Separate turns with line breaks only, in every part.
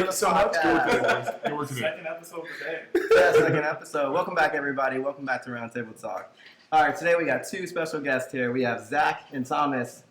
episode podcast.
Good work today.
Second episode today.
Yeah, second episode. Welcome back, everybody. Welcome back to Roundtable Talk. All right, today we got two special guests here. We have Zach and Thomas.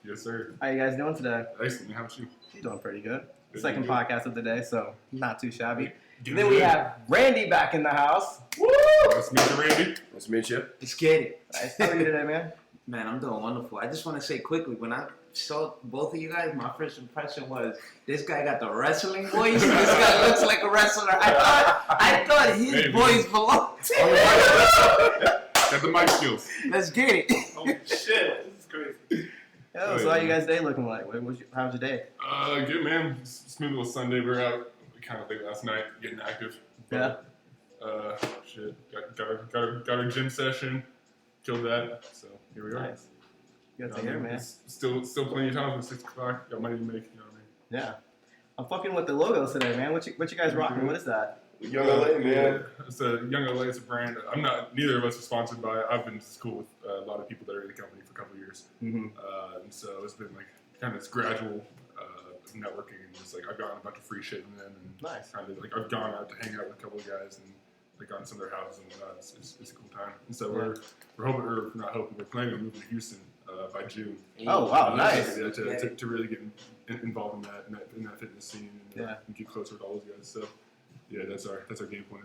Yes, sir.
How you guys doing today?
Excellent. How about you?
You're doing pretty good.
Good,
Second
good.
podcast of the day, so not too shabby.
Get
Then
it
we
in.
have Randy back in the house. Woo!
Nice to meet you, Randy.
Nice to meet you.
Let's get it. Nice. How are you today, man?
Man, I'm doing wonderful. I just want to say quickly, when I saw both of you guys, my first impression was this guy got the wrestling voice. This guy looks like a wrestler. I thought his
Maybe.
voice belonged to
All
him.
right. Got the mic skills.
Let's get it.
Oh shit, this is crazy.
Yo, so how you guys' day looking like? How's your day?
Good, man. Smooth little Sunday. We were out kind of late last night, getting active.
Yeah.
Shit. Got our gym session. Killed that. So here we are.
Nice. Good to hear, man.
It's still plenty of time for 6 o'clock. Got money to make. You know what I mean?
Yeah. I'm fucking with the logos today, man. What you guys rocking? What is that?
Young LA, man.
It's a Young LA. It's a brand. Neither of us are sponsored by it. I've been cool with a lot of people that are in the company for a couple of years.
Mm-hmm.
And so it's been like kind of this gradual networking, and just like I've gotten a bunch of free shit from them, and
Nice.
kind of like I've gone out to hang out with a couple of guys and like gone to some of their houses and whatnot. It's a cool time. And so we're hoping, or not hoping, we're planning on moving to Houston by June.
Oh, wow, nice.
Yeah, to really get involved in that fitness scene and,
Yeah.
and get closer with all those guys. So yeah, that's our game plan.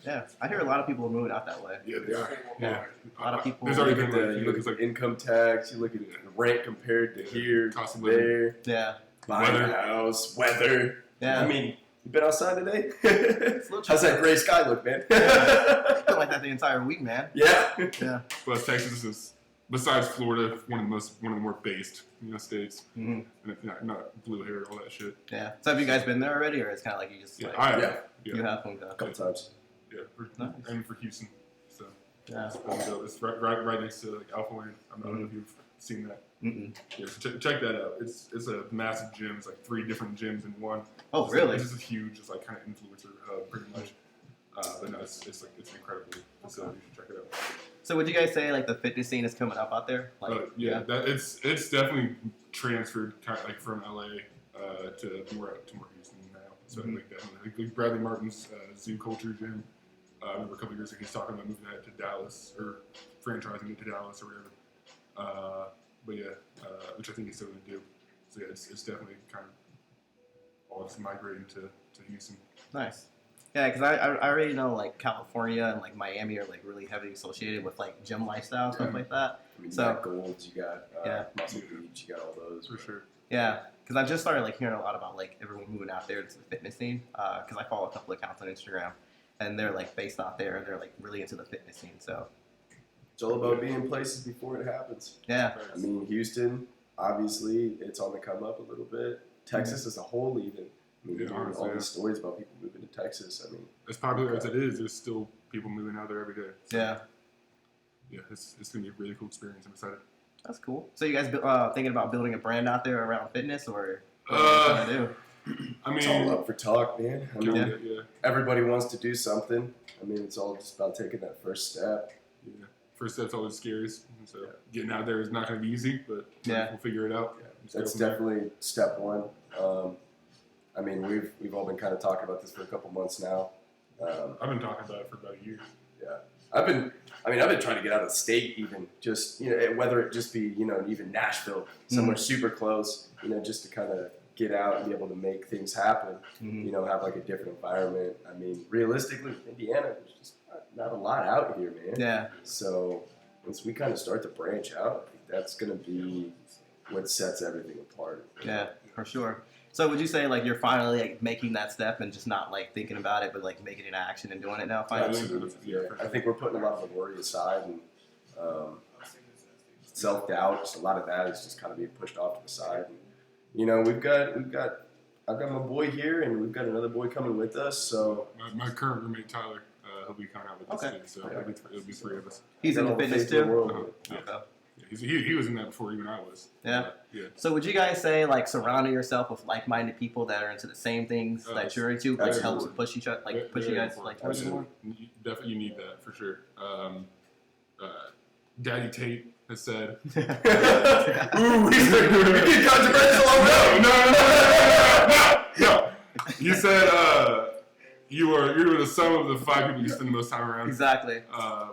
Yeah. I hear a lot of people are moving out that way.
Yeah, they are. Yeah,
A lot of people-
There's
You
already
look
been
at
like,
you look at
like
the income tax, you look at the rent compared to
Yeah.
here,
Cost of living.
there,
Yeah.
buying
Weather.
a house, weather.
Yeah.
I mean, you been outside today?
It's a little
How's that gray sky look, man?
I feel like that the entire week, man.
Yeah.
Yeah.
Plus, Texas is, besides Florida, one of the more based, states.
Mm-hmm.
And not blue hair, all that shit.
Yeah. So have you guys been there already, or it's kind of like you just
Yeah,
like
I have.
Yeah.
you have one go?
A couple times.
Yeah,
Nice.
aiming for Houston. So
Yeah.
it's really dope. It's right next to like Alpha Lane. I don't know if you've seen that.
Mm-mm.
Yeah, so check that out. It's a massive gym. It's like 3 different gyms in one.
Oh,
It's
really?
Like, it's just a huge, just like kind of influencer hub, pretty much. But no, it's an incredible facility. You should check it out.
So would you guys say like the fitness scene is coming up out there? Like,
Yeah, it's definitely transferred kind of like from LA to more Houston now. So
Mhm.
like definitely like Bradley Martin's Zoo Culture Gym. I remember a couple of years ago he's talking about moving that to Dallas or franchising it to Dallas or whatever. But yeah, which I think he's still going to do. So yeah, it's definitely kind of all just migrating to Houston.
Nice. Yeah, because I already know like California and like Miami are like really heavily associated with like gym lifestyle stuff
Mhm.
like that.
I mean,
So-
you got Golds, you got
Yeah.
Muscle Beach, you got all those.
For sure.
Yeah, because I just started like hearing a lot about like everyone moving out there to the fitness scene. Because I follow a couple of accounts on Instagram, and they're like based out there. They're like really into the fitness scene. So
It's all about being places before it happens.
yeah,
I mean, Houston, obviously, it's on the come up a little bit. Texas as a whole, even. I mean,
Yeah,
you hear
honestly,
all
yeah.
these stories about people moving to Texas. I mean,
As popular as it is, there's still people moving out there every day. So,
yeah,
yeah, it's going to be a really cool experience. I'm excited.
that's cool. So you guys thinking about building a brand out there around fitness, or what are you trying to do?
I
it's all
mean,
up for talk, man. I mean,
yeah.
everybody wants to do something. I mean, it's all just about taking that first step.
Yeah, first step's always scariest. So getting out there is not going to be easy, but
Yeah.
we'll figure it out. Just go
That's
from there.
definitely step one. I mean, we've all been kind of talking about this for a couple months now.
I've been talking about it for about a year.
Yeah, I've been trying to get out of the state, even just whether it just be even Nashville, somewhere super close, just to kind of get out and be able to make things happen.
Mhm.
Have like a different environment. I mean, realistically, Indiana, there's just not a lot out here, man.
Yeah,
So once we kind of start to branch out, I think that's going to be what sets everything apart.
yeah, for sure. So would you say like you're finally like making that step and just not like thinking about it, but like making it in action and doing it now finally?
Absolutely. Yeah. I think we're putting a lot of the worry aside, and self-doubt, just a lot of that is just kind of being pushed off to the side. And, I've got my boy here, and we've got another boy coming with us. So
My current roommate, Tyler, he'll be coming out with us
Okay.
today. So it'll be 3 of us.
He's into
got all the
fitness
faith in the
too.
world.
Yeah.
Okay.
Yeah, he was in that before even I was.
Yeah.
Yeah.
So would you guys say like surrounding yourself with like-minded people that are into the same things that you're into like
absolutely.
helps push each other, like push you
Very
guys like
important.
towards it more?
Definitely, you need that for sure. Daddy Tate has said.
Ooh, we get controversial.
No. You said you were the sum of the 5 people you spend the most time around.
Exactly.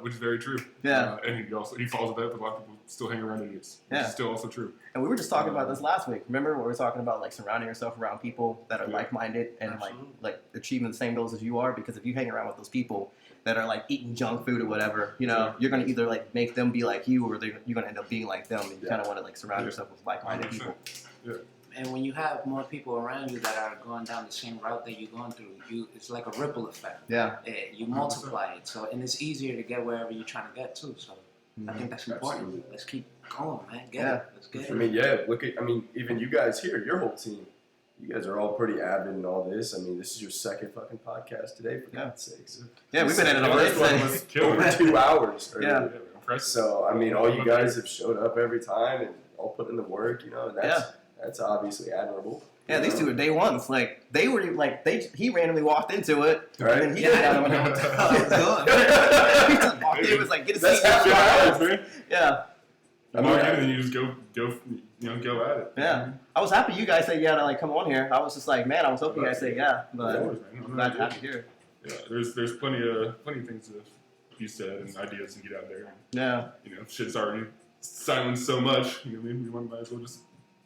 Which is very true.
Yeah.
And he follows that, but a lot of people still hang around idiots. Which
Yeah.
is still also true.
And we were just talking about this last week. Remember when we were talking about like surrounding yourself around people that are
Yeah.
like-minded and
Absolutely.
like achieving the same goals as you are? Because if you hang around with those people that are like eating junk food or whatever, you know, you're gonna either like make them be like you, or you're gonna end up being like them. And you kind of want to like surround yourself with like-minded
100%.
people.
Yeah.
And when you have more people around you that are going down the same route that you're going through, it's like a ripple effect.
Yeah.
You multiply it, so and it's easier to get wherever you're trying to get to. So I think that's important.
Absolutely.
Let's keep going, man. Get
Yeah.
it. Let's get
I
it.
mean, yeah. Even you guys here, your whole team. You guys are all pretty avid in all this. I mean, this is your second fucking podcast today, for
Yeah.
God's sakes.
Yeah, we've been at it
The
all
first one
day.
was killer.
Over 2 hours.
Yeah.
Yeah, impressive.
So, I mean, all you guys have showed up every time and all put in the work, you know, and
Yeah.
that's obviously admirable.
Yeah, these two are day ones. Like they were like he randomly walked into it,
Right.
and then he
Yeah.
got on he just walked in, was like, get a
That's
seat.
half
Shit
the
happens,
hour.
man.
Yeah,
You walk in and then you just go at it.
yeah. I was happy you guys said yeah to like come on here. I was just like, man, I was hoping you guys say yeah,
No
but
worries, man.
I'm glad to have you here.
Yeah, there's plenty of things to be said and ideas to get out there.
Yeah,
You know, shit's already silenced so much. You know what I mean? We might as well just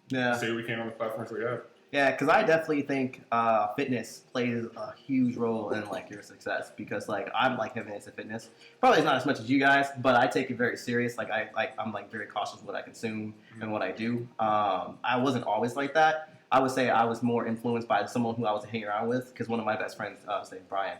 yeah.
say what we can on the platforms we have.
Yeah, because I definitely think fitness plays a huge role in like your success. Because like I'm like heavy into fitness, probably not as much as you guys, but I take it very serious. Like I'm like very cautious what I consume and what I do. I wasn't always like that. I would say I was more influenced by someone who I was hanging around with. Because one of my best friends, say Brian,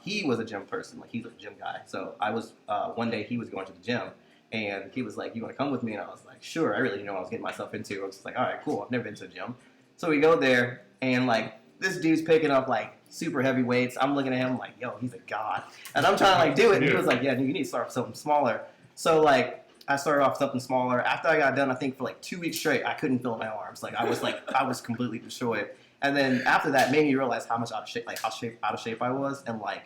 he was a gym person. Like he's a gym guy. So I was one day he was going to the gym. And he was like, "You want to come with me?" And I was like, "Sure." I really didn't know what I was getting myself into. I was just like, "All right, cool. I've never been to a gym." So we go there, and like this dude's picking up like super heavy weights. I'm looking at him like, "Yo, he's a god," and I'm trying to like do it. And he was like, "Yeah, dude, you need to start with something smaller." So like I started off with something smaller. After I got done, I think for like 2 weeks straight, I couldn't feel my arms. Like I was completely destroyed. And then after that, made me realize how much out of shape I was, and like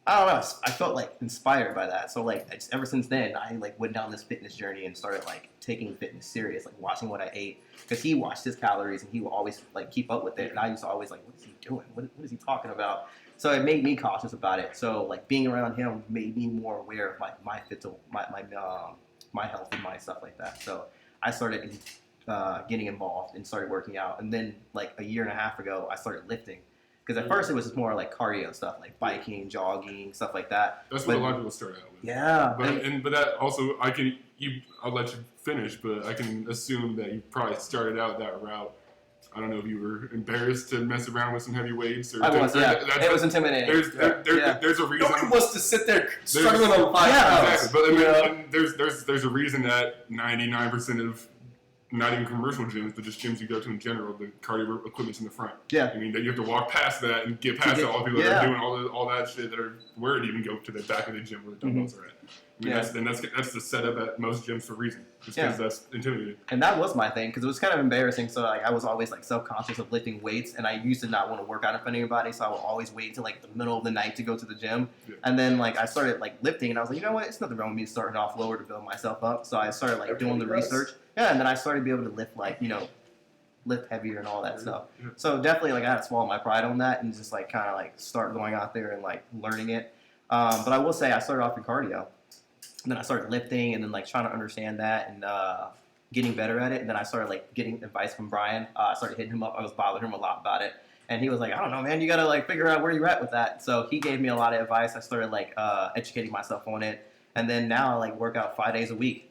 I don't know, I felt like inspired by that. So like ever since then, I like went down this fitness journey and started like taking fitness serious, like watching what I ate, because he watched his calories and he would always like keep up with it, and I used to always like, what is he doing? What is he talking about? So it made me cautious about it. So like being around him made me more aware of like my health and my stuff like that. So I started getting involved and started working out, and then like a year and a half ago, I started lifting. Because at first it was just more like cardio stuff, like biking, jogging, stuff like that.
That's what
But-
a lot of people start out with.
Yeah,
But that also I'll let you finish, but I can assume that you probably started out that route. I don't know if you were embarrassed to mess around with some heavy weights or
I was. Yeah, it was intimidating.
There's a reason.
Nobody wants to sit there struggling on 5
Yeah.
pounds.
Exactly. But I mean,
Yeah.
and there's a reason that 99% of not even commercial gyms, but just gyms you go to in general, the cardio equipment's in the front.
Yeah.
I mean, that you have to walk past that and get past all the people that
Yeah.
are doing all that shit that are where it even go to the back of the gym where the dumbbells are at. I mean,
Yeah.
that's the setup at most gyms for a reason. It's
Yeah.
because that's intimidating.
And that was my thing, because it was kind of embarrassing. So like I was always like self-conscious of lifting weights, and I used to not want to work out in front of anybody, so I would always wait until like the middle of the night to go to the gym.
Yeah.
And then like I started like lifting, and I was like, you know what? It's nothing wrong with me starting off lower to build myself up. So I started like doing the
Everybody does.
research. Yeah, and then I started to be able to lift like lift heavier and all that stuff.
Yeah.
So definitely like I had to swallow my pride on that and just like kind of like start going out there and like learning it. But I will say I started off in cardio. And then I started lifting and then like trying to understand that and getting better at it. And then I started like getting advice from Brian. I started hitting him up. I was bothering him a lot about it. And he was like, I don't know, man, you gotta like figure out where you're at with that. So he gave me a lot of advice. I started like educating myself on it. And then now I like work out 5 days a week,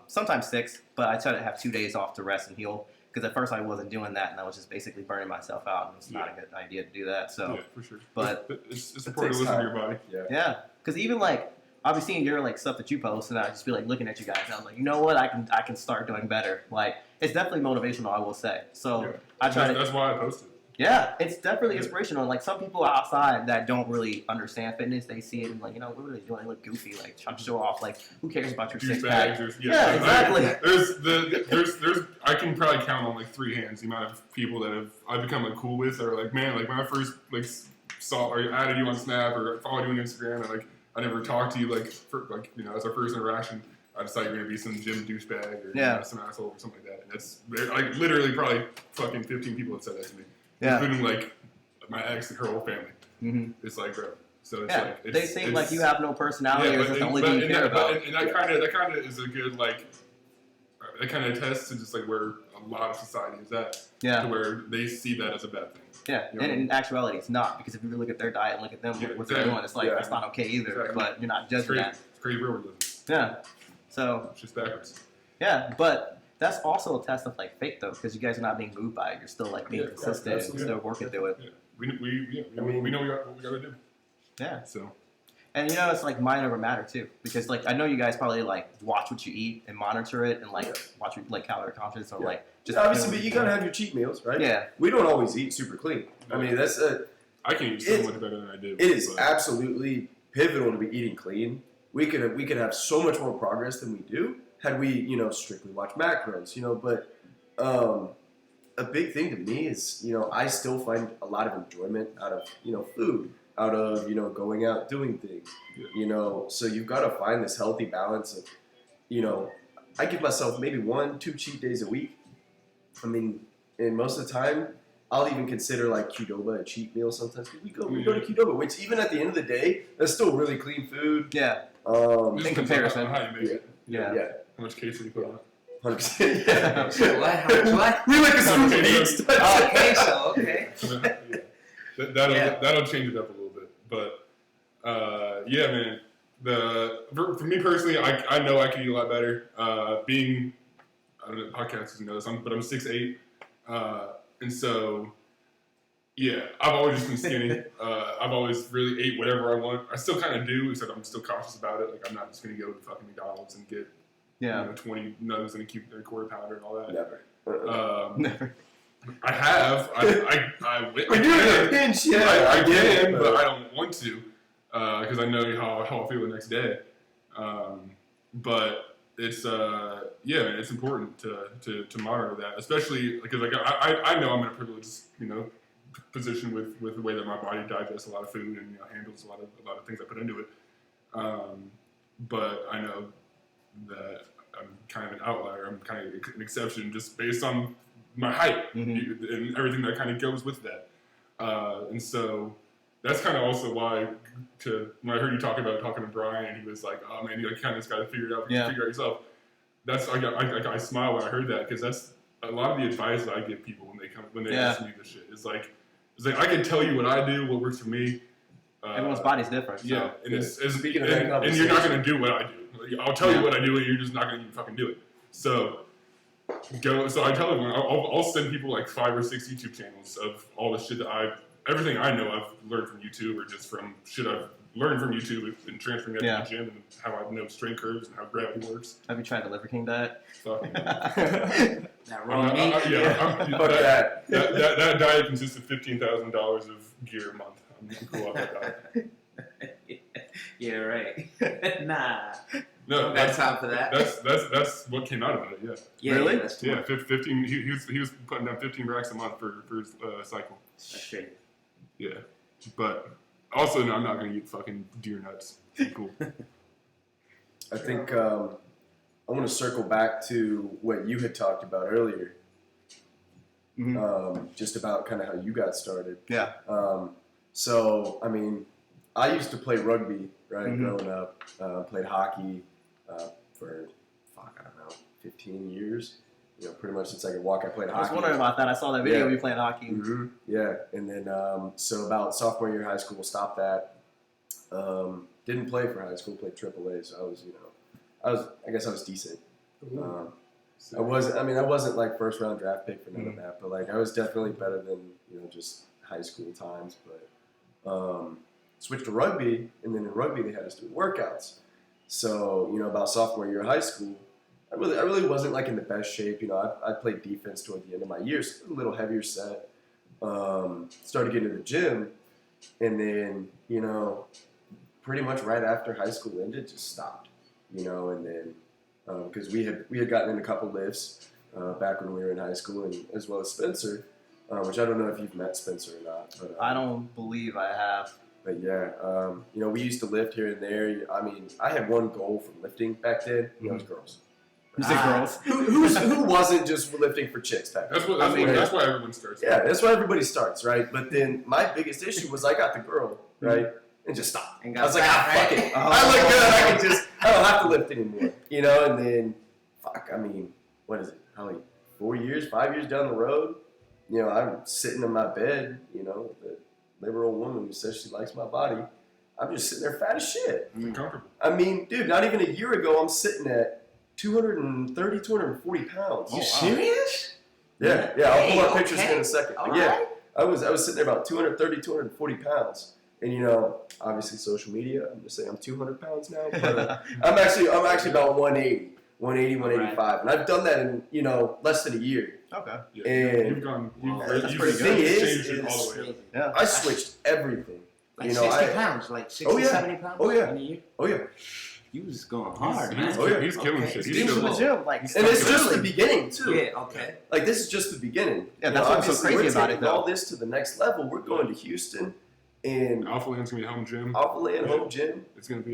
sometimes 6, but I try to have 2 days off to rest and heal. Because at first I wasn't doing that, and I was just basically burning myself out, and it's not a good idea to do that. So
Yeah, for sure.
but-
it's
It
important
takes
to listen to
time.
your body.
Yeah.
yeah, because even like I'll be seeing your like stuff that you post, and I just be like looking at you guys, and I'm like, you know what, I can start doing better. Like it's definitely motivational, I will say. So
Yeah.
I try to.
That's why I posted.
Yeah, it's definitely inspirational. Like some people outside that don't really understand fitness, they see it and like, what are they doing? They look goofy, like trying to show off. Like who cares about your six pack?
Douchebags.
Yeah, exactly.
There's I can probably count on like 3 hands the amount of people that I've become like cool with, or like, man, like when I first like saw or added you on Snap or followed you on Instagram, and like I never talked to you like as our first interaction. I decided you're gonna be some gym douchebag or some asshole or something like that. And that's like literally probably fucking 15 people have said that to me.
Yeah.
Including like my ex and her whole family.
Mm-hmm.
It's like, bro. So it's
Yeah,
like
they seem like you have no personality, or is
but,
that the only thing you care about?
and that kind of is a good like. That kind of attests to just like where a lot of society is at, to
Yeah,
where they see that as a bad thing.
yeah.
You know?
And in actuality, it's not, because if you look at their diet and look at them,
Yeah,
what they're
exactly.
doing, it's like
Yeah.
that's not okay either.
Exactly.
But you're not
It's
judging
crazy.
that.
It's crazy where we live.
Yeah. So
It's just backwards.
yeah, but that's also a test of like faith though, because you guys are not being moved by it. You're still like being
Yeah,
consistent and
absolutely.
still working through it.
Yeah. We
I mean-
we know what we gotta do.
Yeah.
So
And you know, it's like mind over matter too, because like I know you guys probably like watch what you eat and monitor it and like watch your, like calorie conscious or
Yeah.
like just
Obviously, but you gotta have your cheat meals, right?
Yeah.
We don't always eat super clean. I mean, that's
I can eat so much better than I do.
it is
but
absolutely pivotal to be eating clean. We could have so much more progress than we do had we, strictly watched macros, But a big thing to me is, I still find a lot of enjoyment out of, food, out of, going out doing things, So you've got to find this healthy balance of, I give myself maybe 1-2 cheat days a week. I mean, and most of the time, I'll even consider like Qdoba a cheat meal sometimes. We go to Qdoba, which even at the end of the day, that's still really clean food.
Yeah.
it just
in
depends
comparison.
on how you make it.
Yeah.
Yeah,
How much queso you put on it.
100%. Yeah.
What?
We like a
How much
spoon
queso-
eats.
Okay, so okay.
That'll change it up a little bit, but yeah, man. For me personally, I know I can eat a lot better. Being I don't know, podcasters know this, but I'm 6'8", and so yeah, I've always just been skinny. I've always really ate whatever I want. I still kind of do, except I'm still cautious about it. Like I'm not just gonna go to fucking McDonald's and get 20 nugs and a quarter pounder and all that.
Never.
Never.
I have. I
When you're in a pinch, yeah,
I can, but I don't want to because I know how I feel the next day. But it's yeah, man, it's important to monitor that, especially because like I know I'm in a privileged position with the way that my body digests a lot of food and handles a lot of things I put into it. But I know that I'm kind of an outlier. I'm kind of an exception just based on my height and everything that kind of goes with that. And so that's kind of also why when I heard you talking to Brian, he was like, "Oh man, you kind of just got to figure it out.
Yeah.
Figure it out yourself." That's I smile when I heard that because that's a lot of the advice that I give people when they ask me this shit. It's like I can tell you what I do, what works for me.
Everyone's body's different. So.
Yeah, and it's
Speaking of that
and you're not
conversation.
going to do what I do. Like, I'll tell you what I do, and you're just not going to fucking do it. So go. So I tell everyone, I'll send people like 5 or 6 YouTube channels of all the shit that everything I know I've learned from YouTube, or just from shit I've learned from YouTube and transferring that to the gym and how I know strength curves and how gravity works.
Have you tried the Liver King diet?
Fucking.
That raw meat.
Fuck that.
That diet consists of $15,000 of gear a month. I'm cool off that diet.
Yeah, right. Nah.
No,
Got time for that.
that's what came out of it. Yeah.
Yeah,
Really?
Yeah, that's too
Yeah,
much.
15. He was putting down 15 racks a month for his cycle.
That's crazy.
Yeah, but also no, I'm not gonna eat fucking deer nuts. Cool.
I think I want to circle back to what you had talked about earlier, just about kind of how you got started.
Yeah.
So, I mean, I used to play rugby, right,
Mhm.
growing up. Played hockey for, I don't know, 15 years. Pretty much since I could walk, I played
I was
hockey.
wondering about that. I saw that video
Yeah.
of you playing hockey.
Mm-hmm. Yeah, and then so about sophomore year of high school, stopped that. Didn't play for high school, played AAA, so I guess I was decent. I wasn't like first round draft pick for none of that, but like I was definitely better than just high school times. But switched to rugby, and then in rugby they had us do workouts. So about sophomore year of high school, I really wasn't like in the best shape. I played defense toward the end of my years, a little heavier set. Started getting to the gym, and then pretty much right after high school ended, just stopped. And then because we had gotten in a couple lifts back when we were in high school, and as well as Spencer, which I don't know if you've met Spencer or not. But,
I don't believe I have.
But yeah, we used to lift here and there. I mean, I had one goal from lifting back then. It was girls.
You say girls.
Who wasn't just lifting for chicks back then?
That's why everyone starts.
Yeah, that's why everybody starts, right? But then my biggest issue was I got the girl, right? And just stopped.
And
I was like,
fat,
fuck
right?
it. I look good. I don't have to lift anymore. You know, and then, I mean, what is it? How many, 4 years, 5 years down the road? You know, I'm sitting in my bed, you know, the liberal woman who says she likes my body. I'm just sitting there fat as shit.
Uncomfortable.
I mean, dude, not even a year ago, I'm sitting at 230, 240 pounds.
You serious?
Yeah, I'll pull up
Hey,
pictures
okay.
in a second.
All
But yeah,
right.
I was sitting there about 230, 240 pounds. And you know, obviously social media, I'm just saying I'm 200 pounds now. But I'm actually about 180, 185. And I've done that in, you know, less than a year.
Okay.
Yeah,
And-
you've gone.
Wow.
That's
You've
pretty good.
changed
Thing
it all
is-
the way up.
Yeah.
I switched everything.
Like
You know,
60
I-
pounds, like 60,
Oh, yeah.
70 pounds?
Oh, yeah.
In a year?
Oh yeah.
You was going hard, man.
Oh, yeah.
He's killing
Okay.
shit.
Even
He's
to the
still,
gym, like,
And it's just the beginning too.
Yeah, okay.
Like this is just the beginning.
Yeah,
You
that's
know,
what's so
obviously,
crazy
we're
about it,
taking
though.
all this to the next level. We're going to Houston and
Alpha Land's gonna be home gym.
Alpha Land Home Gym.
It's gonna be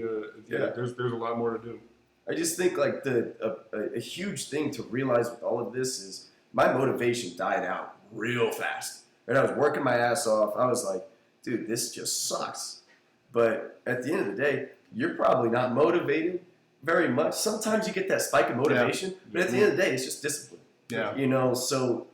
Yeah.
There's a lot more to do.
I just think like a huge thing to realize with all of this is my motivation died out real fast. And I was working my ass off. I was like, dude, this just sucks. But at the end of the day, you're probably not motivated very much. Sometimes you get that spike of motivation, but at the end of the day, it's just discipline.
Yeah.
You know, so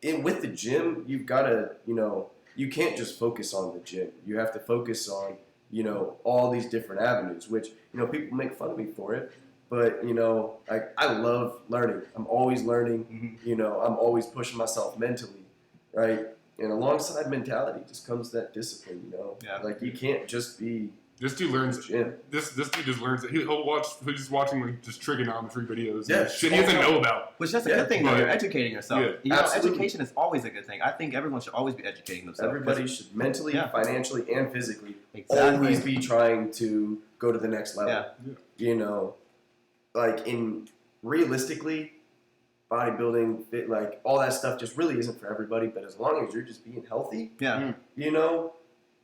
with the gym, you've got to, you know, you can't just focus on the gym. You have to focus on, you know, all these different avenues, which, you know, people make fun of me for it. But, you know, I love learning. I'm always learning.
Mhm.
You know, I'm always pushing myself mentally, right? And alongside mentality just comes that discipline, you know?
Yeah.
Like, you can't just be
This dude learns.
gym.
This dude just learns that he'll watch. He's just watching like just trigonometry videos.
Yeah.
And shit he doesn't know about.
Which that's a
Yeah,
good thing, though.
but-
You're educating yourself.
Yeah,
You know,
absolutely.
education is always a good thing. I think everyone should always be educating themselves. 'cause-
Everybody should mentally,
Yeah.
financially, and physically
Exactly.
always be trying to go to the next level.
Yeah.
You know, like realistically, bodybuilding, like all that stuff just really isn't for everybody. But as long as you're just being healthy,
Yeah.
you know,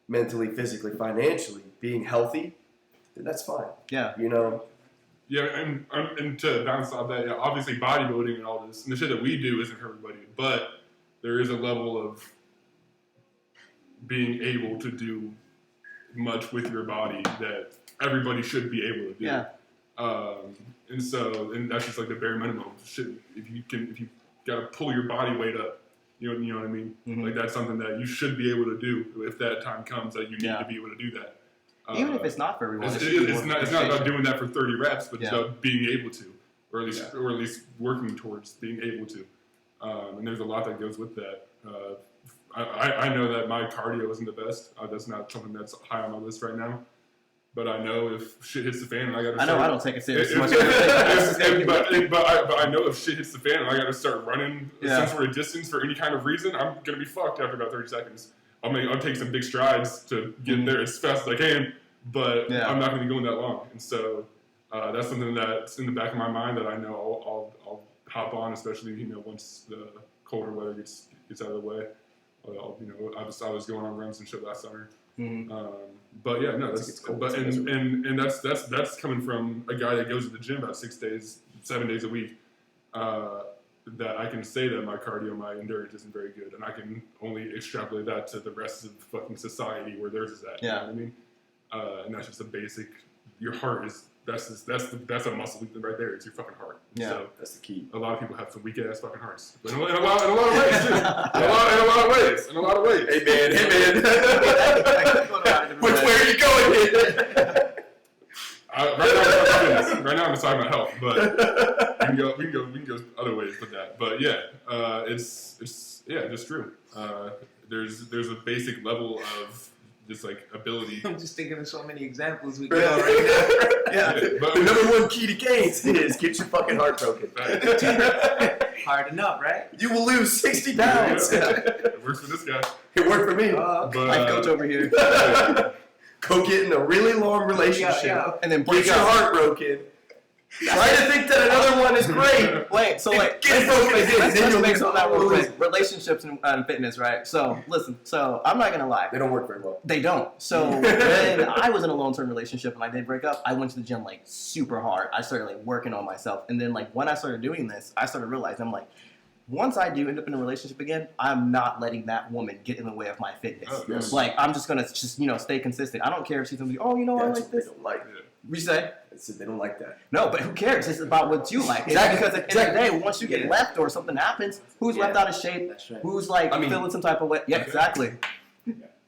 mentally, physically, financially, being healthy, then that's fine.
Yeah.
You know,
Yeah, and to bounce off that, yeah, obviously bodybuilding and all this and the shit that we do isn't for everybody, but there is a level of being able to do much with your body that everybody should be able to do.
Yeah.
And that's just like the bare minimum. Shit, if you gotta pull your body weight up, you know what I mean?
Mhm.
Like that's something that you should be able to do if that time comes that you need
Yeah.
to be able to do that.
Even if it's not for everyone.
It's,
it should be
it's
more
not about
appreciation.
doing that for 30 reps, but it's
Yeah.
about being able to, or at least working towards being able to. And there's a lot that goes with that. I know that my cardio isn't the best. That's not something that's high on my list right now. But I know if shit hits the fan and I gotta
I know
start,
I don't take it serious as
If-
much as I think.
but I know if shit hits the fan and I gotta start running
Yeah.
some sort of distance for any kind of reason, I'm gonna be fucked after about 30 seconds. I'll take some big strides to get there as fast as I can, but
Yeah.
I'm not gonna be going that long. And so that's something that's in the back of my mind that I know I'll hop on, especially once the colder weather gets out of the way. I was going on runs and shit last summer.
Mhm.
But yeah, no,
It's cold.
but
It's
and that's coming from a guy that goes to the gym about 7 days a week. That I can say that my cardio, my endurance isn't very good, and I can only extrapolate that to the rest of fucking society where theirs is at. You know what I mean? And that's just a basic. Your heart is that's a muscle right there. It's your fucking heart.
Yeah.
So
that's the key.
a lot of people have some weak ass fucking hearts, but in a lot of ways too. In a lot of ways.
Hey man, which way are you going here?
Right now I'm talking about health, but we can go other ways with that. But yeah, it's just true. There's a basic level of just like ability.
I'm just thinking of so many examples we could go right
Yeah,
but-
the number one key to gains is get your fucking heart broken.
now. Hard enough, right?
You will lose 60 pounds.
It works for this guy.
It worked for me.
But
Life coach over here.
Go get in a really long relationship.
Yeah.
And then
Get
break
your
up.
heart broken. Try to think that another one is great.
Wait, so like,
Get focused in, then
let's
you'll
make
get
on that real
all
quick. Relationships and fitness, right? So listen, so I'm not gonna lie.
They don't work very well.
They don't. So when I was in a long-term relationship and I did break up, I went to the gym like super hard. I started like working on myself. And then like when I started doing this, I started realizing I'm like, once I do end up in a relationship again, I'm not letting that woman get in the way of my fitness.
Oh, yes.
Like I'm just gonna stay consistent. I don't care if she's gonna be, oh, you know, I
That's
like
what they
this.
don't like.
We say
They don't like that.
no, but who cares? It's about what you like.
Exactly.
Because at the end of the day, once you get
Yeah.
left or something happens, who's
Yeah.
left out of shape?
That's right.
Who's like
I mean-
feeling some type of way? Yeah, exactly.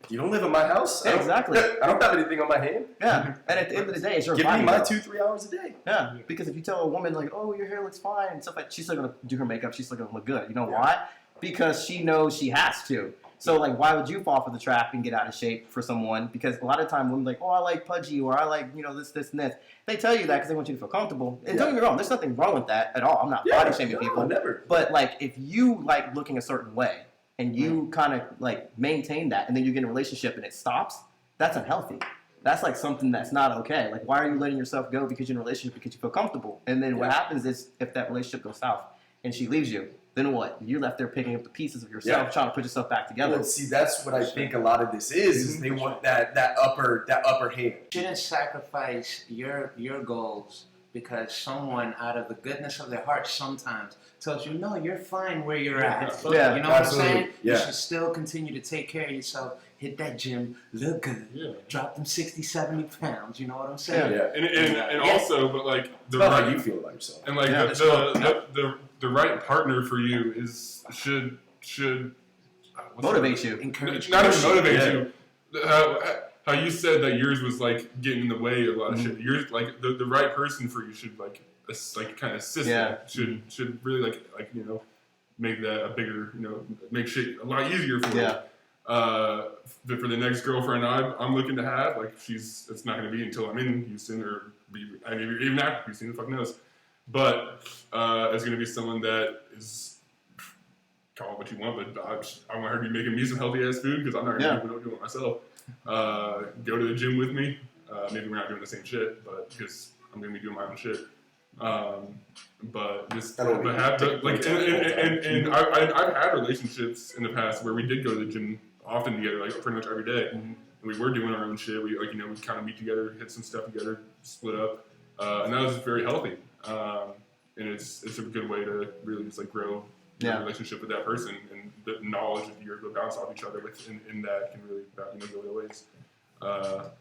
You don't live in my house.
Yeah, exactly.
I don't have anything on my hand.
Yeah. And at the end of the day, it's your
Give
body.
me my
though.
2-3 hours a day.
Yeah, because if you tell a woman like, "Oh, your hair looks fine," and stuff like, she's still gonna do her makeup. She's still gonna look good. You know
Yeah.
why? Because she knows she has to. So like, why would you fall for the trap and get out of shape for someone? Because a lot of time women are like, "Oh, I like pudgy," or "I like this, and this." They tell you that because they want you to feel comfortable. And don't get me wrong, there's nothing wrong with that at all. I'm not body shaming
no,
people.
Never.
But like, if you like looking a certain way and you kind of like maintain that, and then you get in a relationship and it stops, that's unhealthy. That's like something that's not okay. Like, why are you letting yourself go because you're in a relationship because you feel comfortable? And then what
Yeah.
happens is if that relationship goes south and she leaves you, then what? You're left there picking up the pieces of yourself,
Yeah.
trying to put yourself back together.
Well, see, that's what I think a lot of this is they want that upper hand.
You shouldn't sacrifice your goals because someone out of the goodness of their heart sometimes tells you, no, you're fine where you're at.
Yeah,
You know what I'm
absolutely.
saying?
Yeah.
You should still continue to take care of yourself, hit that gym, look good,
Yeah.
drop them 60, 70 pounds. You know what I'm saying?
Yeah.
And
Yeah.
also, but like the
It's about how
right
you feel about yourself.
and like
Yeah,
the,
it's
the right partner for you should what's
Motivate
the word?
you.
Encourage
Not even
push.
motivate
Yeah.
you. How you said that yours was like getting in the way of a lot of shit. Yours like the right person for you should like kind of assist
Yeah.
that. Should really like make that a bigger make shit a lot easier for you.
Yeah.
But for the next girlfriend I'm looking to have, like it's not going to be until I'm in Houston or even after Houston, the fuck knows. But it's going to be someone that is, call it what you want, but I want her to be making me some healthy ass food because I'm not going to do it myself. Go to the gym with me. Maybe we're not doing the same shit, but because I'm going to be doing my own shit. But just
I don't
but
think
have
you
the,
take
like
no time.
and I've had relationships in the past where we did go to the gym often together, like pretty much every day.
Mhm.
And we were doing our own shit. We we kind of meet together, hit some stuff together, split up, and that was very healthy. And it's a good way to really just like grow your
Yeah.
relationship with that person, and the knowledge that you're going to bounce off each other with in that can really go other ways.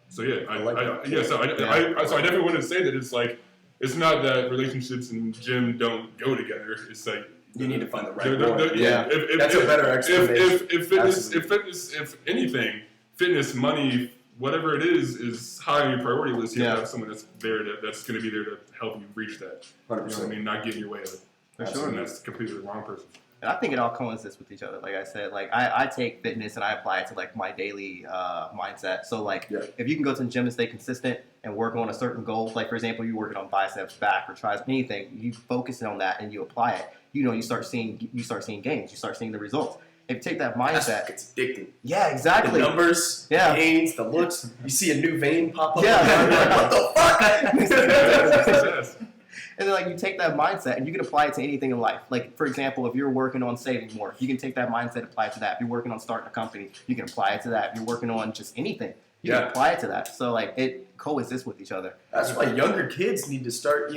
So yeah,
I like that.
so I definitely want to say that it's like it's not that relationships and gym don't go together. It's like
You need to find the right
the-
one.
Yeah.
That's a better explanation.
If anything, fitness, money, whatever it is high on your priority list. You have to have someone that's that's going to be there to help you reach that. You know what I
100%.
mean? Not get in your way of it.
For sure.
And that's completely the wrong person.
And I think it all coincides with each other. Like I said, like I take fitness and I apply it to like my daily mindset. So like
Yeah.
if you can go to the gym and stay consistent and work on a certain goal, like for example, you're working on biceps, back, or triceps, anything, you focus on that and you apply it. You start seeing gains. You start seeing the results. If you take that mindset,
It's addicting.
yeah,
The
exactly.
numbers,
Yeah.
the gains, the looks. You see a new vein pop up.
Yeah.
You're like, what the fuck?
Success.
And then like you take that mindset and you can apply it to anything in life. Like for example, if you're working on saving more, you can take that mindset, apply it to that. If you're working on starting a company, you can apply it to that. If you're working on just anything, you can
Yeah.
apply it to that. So like it coexists with each other.
That's why younger kids need to start,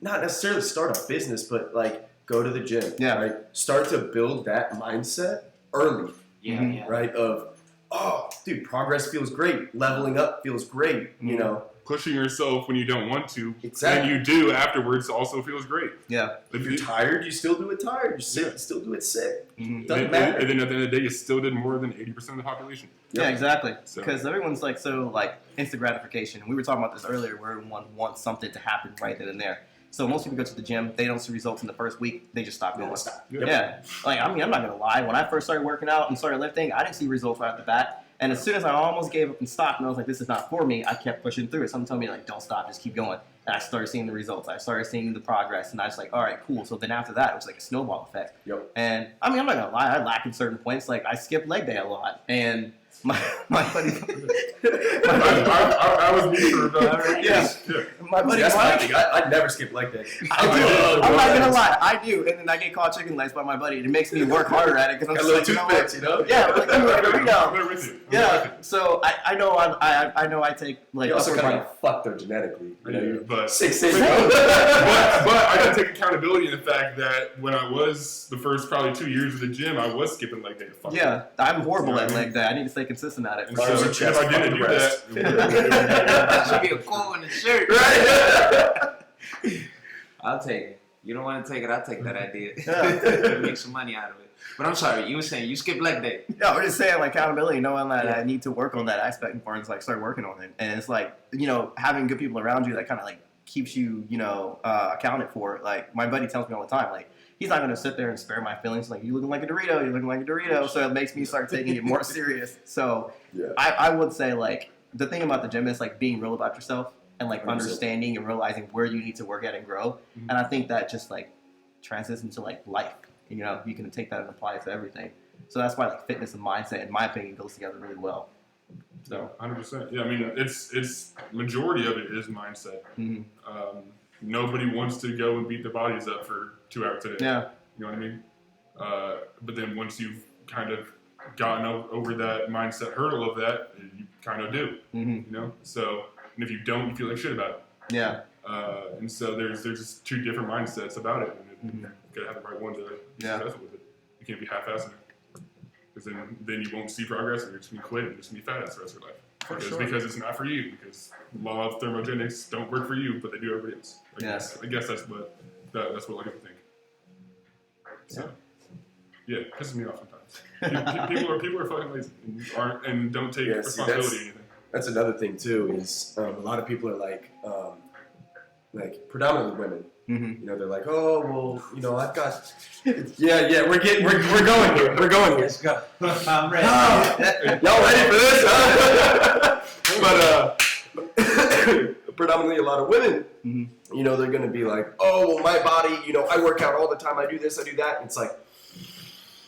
not necessarily start a business, but like go to the gym.
Yeah.
Right? Start to build that mindset early,
Yeah,
Mhm.
yeah.
right? Oh, dude, progress feels great. Leveling up feels great, you
Mhm.
know?
Pushing yourself when you don't want to,
Exactly.
and you do afterwards also feels great.
Yeah.
If you're tired, you still do it tired. You're sick, you still do it sick.
Mhm.
Doesn't
and,
matter.
and then at the end of the day, you still did more than 80% of the population.
Yeah, exactly.
So-
Because everyone's like so like instant gratification. We were talking about this earlier, where everyone wants something to happen right then and there. So most people go to the gym, they don't see results in the first week, they just stop
No,
going.
stop.
Yep.
Yeah, like I'm not gonna lie. When I first started working out and started lifting, I didn't see results right off the bat. And as soon as I almost gave up and stopped, and I was like, "This is not for me," I kept pushing through it. Someone told me like, "Don't stop, just keep going." And I started seeing the results. I started seeing the progress, and I was like, "All right, cool." So then after that, it was like a snowball effect.
Yep.
And I mean, I'm not gonna lie, I lack in certain points. Like I skip leg day a lot, and my buddy,
I was me for about 3 years. Yeah.
my buddy
That's my
Mike.
thing. I'd never skip leg day.
I do.
Oh,
I'm not gonna
what?
lie, I do, and then I get caught chicken legs by my buddy. It makes me work harder at it because I'm
Got
just
little
like, you know what?
toothpicks, you know?
Yeah, like, I'm like,
I'm
Dorito.
there with you. I'm there with
Yeah,
you.
so I know I know I take like
You also
upper
kind of
body.
got fucked though genetically. You know,
Yeah,
you're
but
6'6".
Same.
but I gotta take accountability in the fact that when I was the first probably 2 years of the gym, I was skipping leg day. Fuck
Yeah, I'm horrible
You know
at
what I mean?
leg day. I need to stay consistent at it.
And
For
so
Arms
sure.
and chest,
if I didn't
fuck
do
the rest.
That should be a quote in the shirt.
Right?
I'll take it. You don't want to take it, I'll take that idea.
Yeah.
Make some money out of it. But I'm sorry, you were saying you skip leg day.
Yeah, we're just saying like accountability, knowing that
Yeah.
I need to work on that aspect before it's like start working on it. And it's like, you know, having good people around you that kind of like keeps you, you know, accounted for. Like my buddy tells me all the time, like he's not gonna sit there and spare my feelings. Like you looking like a Dorito, you're looking like a Dorito. So it makes me start taking it more serious. So
Yeah.
I would say like the thing about the gym is like being real about yourself and like
100%.
understanding and realizing where you need to work at and grow.
Mhm.
And I think that just like translates into like life. You know, you can take that and apply it to everything. So that's why like fitness and mindset, in my opinion, goes together really well. So
100%. Yeah, I mean, it's majority of it is mindset.
mhm.
Nobody wants to go and beat their bodies up for 2 hours a day.
yeah,
You know what I mean? But then once you've kind of gotten over that mindset hurdle of that, you kind of do.
hmm
You know? So, and if you don't, you feel like shit about it.
yeah,
And so there's just two different mindsets about it, and you
Mhm.
gotta have the right one to be
Yeah.
successful with it. You can't be half-assing it, because then you won't see progress, and you're just gonna quit and just be fat ass the rest of your life.
For
Because,
sure.
because it's not for you. Because law of thermogenics don't work for you, but they do everybody else.
Yeah.
I guess that's what a lot of people think. So, yeah, it pisses me off sometimes. people are fucking lazy and don't take
Yeah, see,
responsibility
that's-
or anything.
That's another thing too. Is a lot of people are like predominantly women.
hmm
You know, they're like, oh well, you know, I've got. Yeah, we're going here. We're going here.
Let's go. I'm ready.
Y'all ready for this? Huh? But predominantly a lot of women,
Mhm.
you know, they're gonna be like, oh well, my body, you know, I work out all the time. I do this, I do that. And it's like,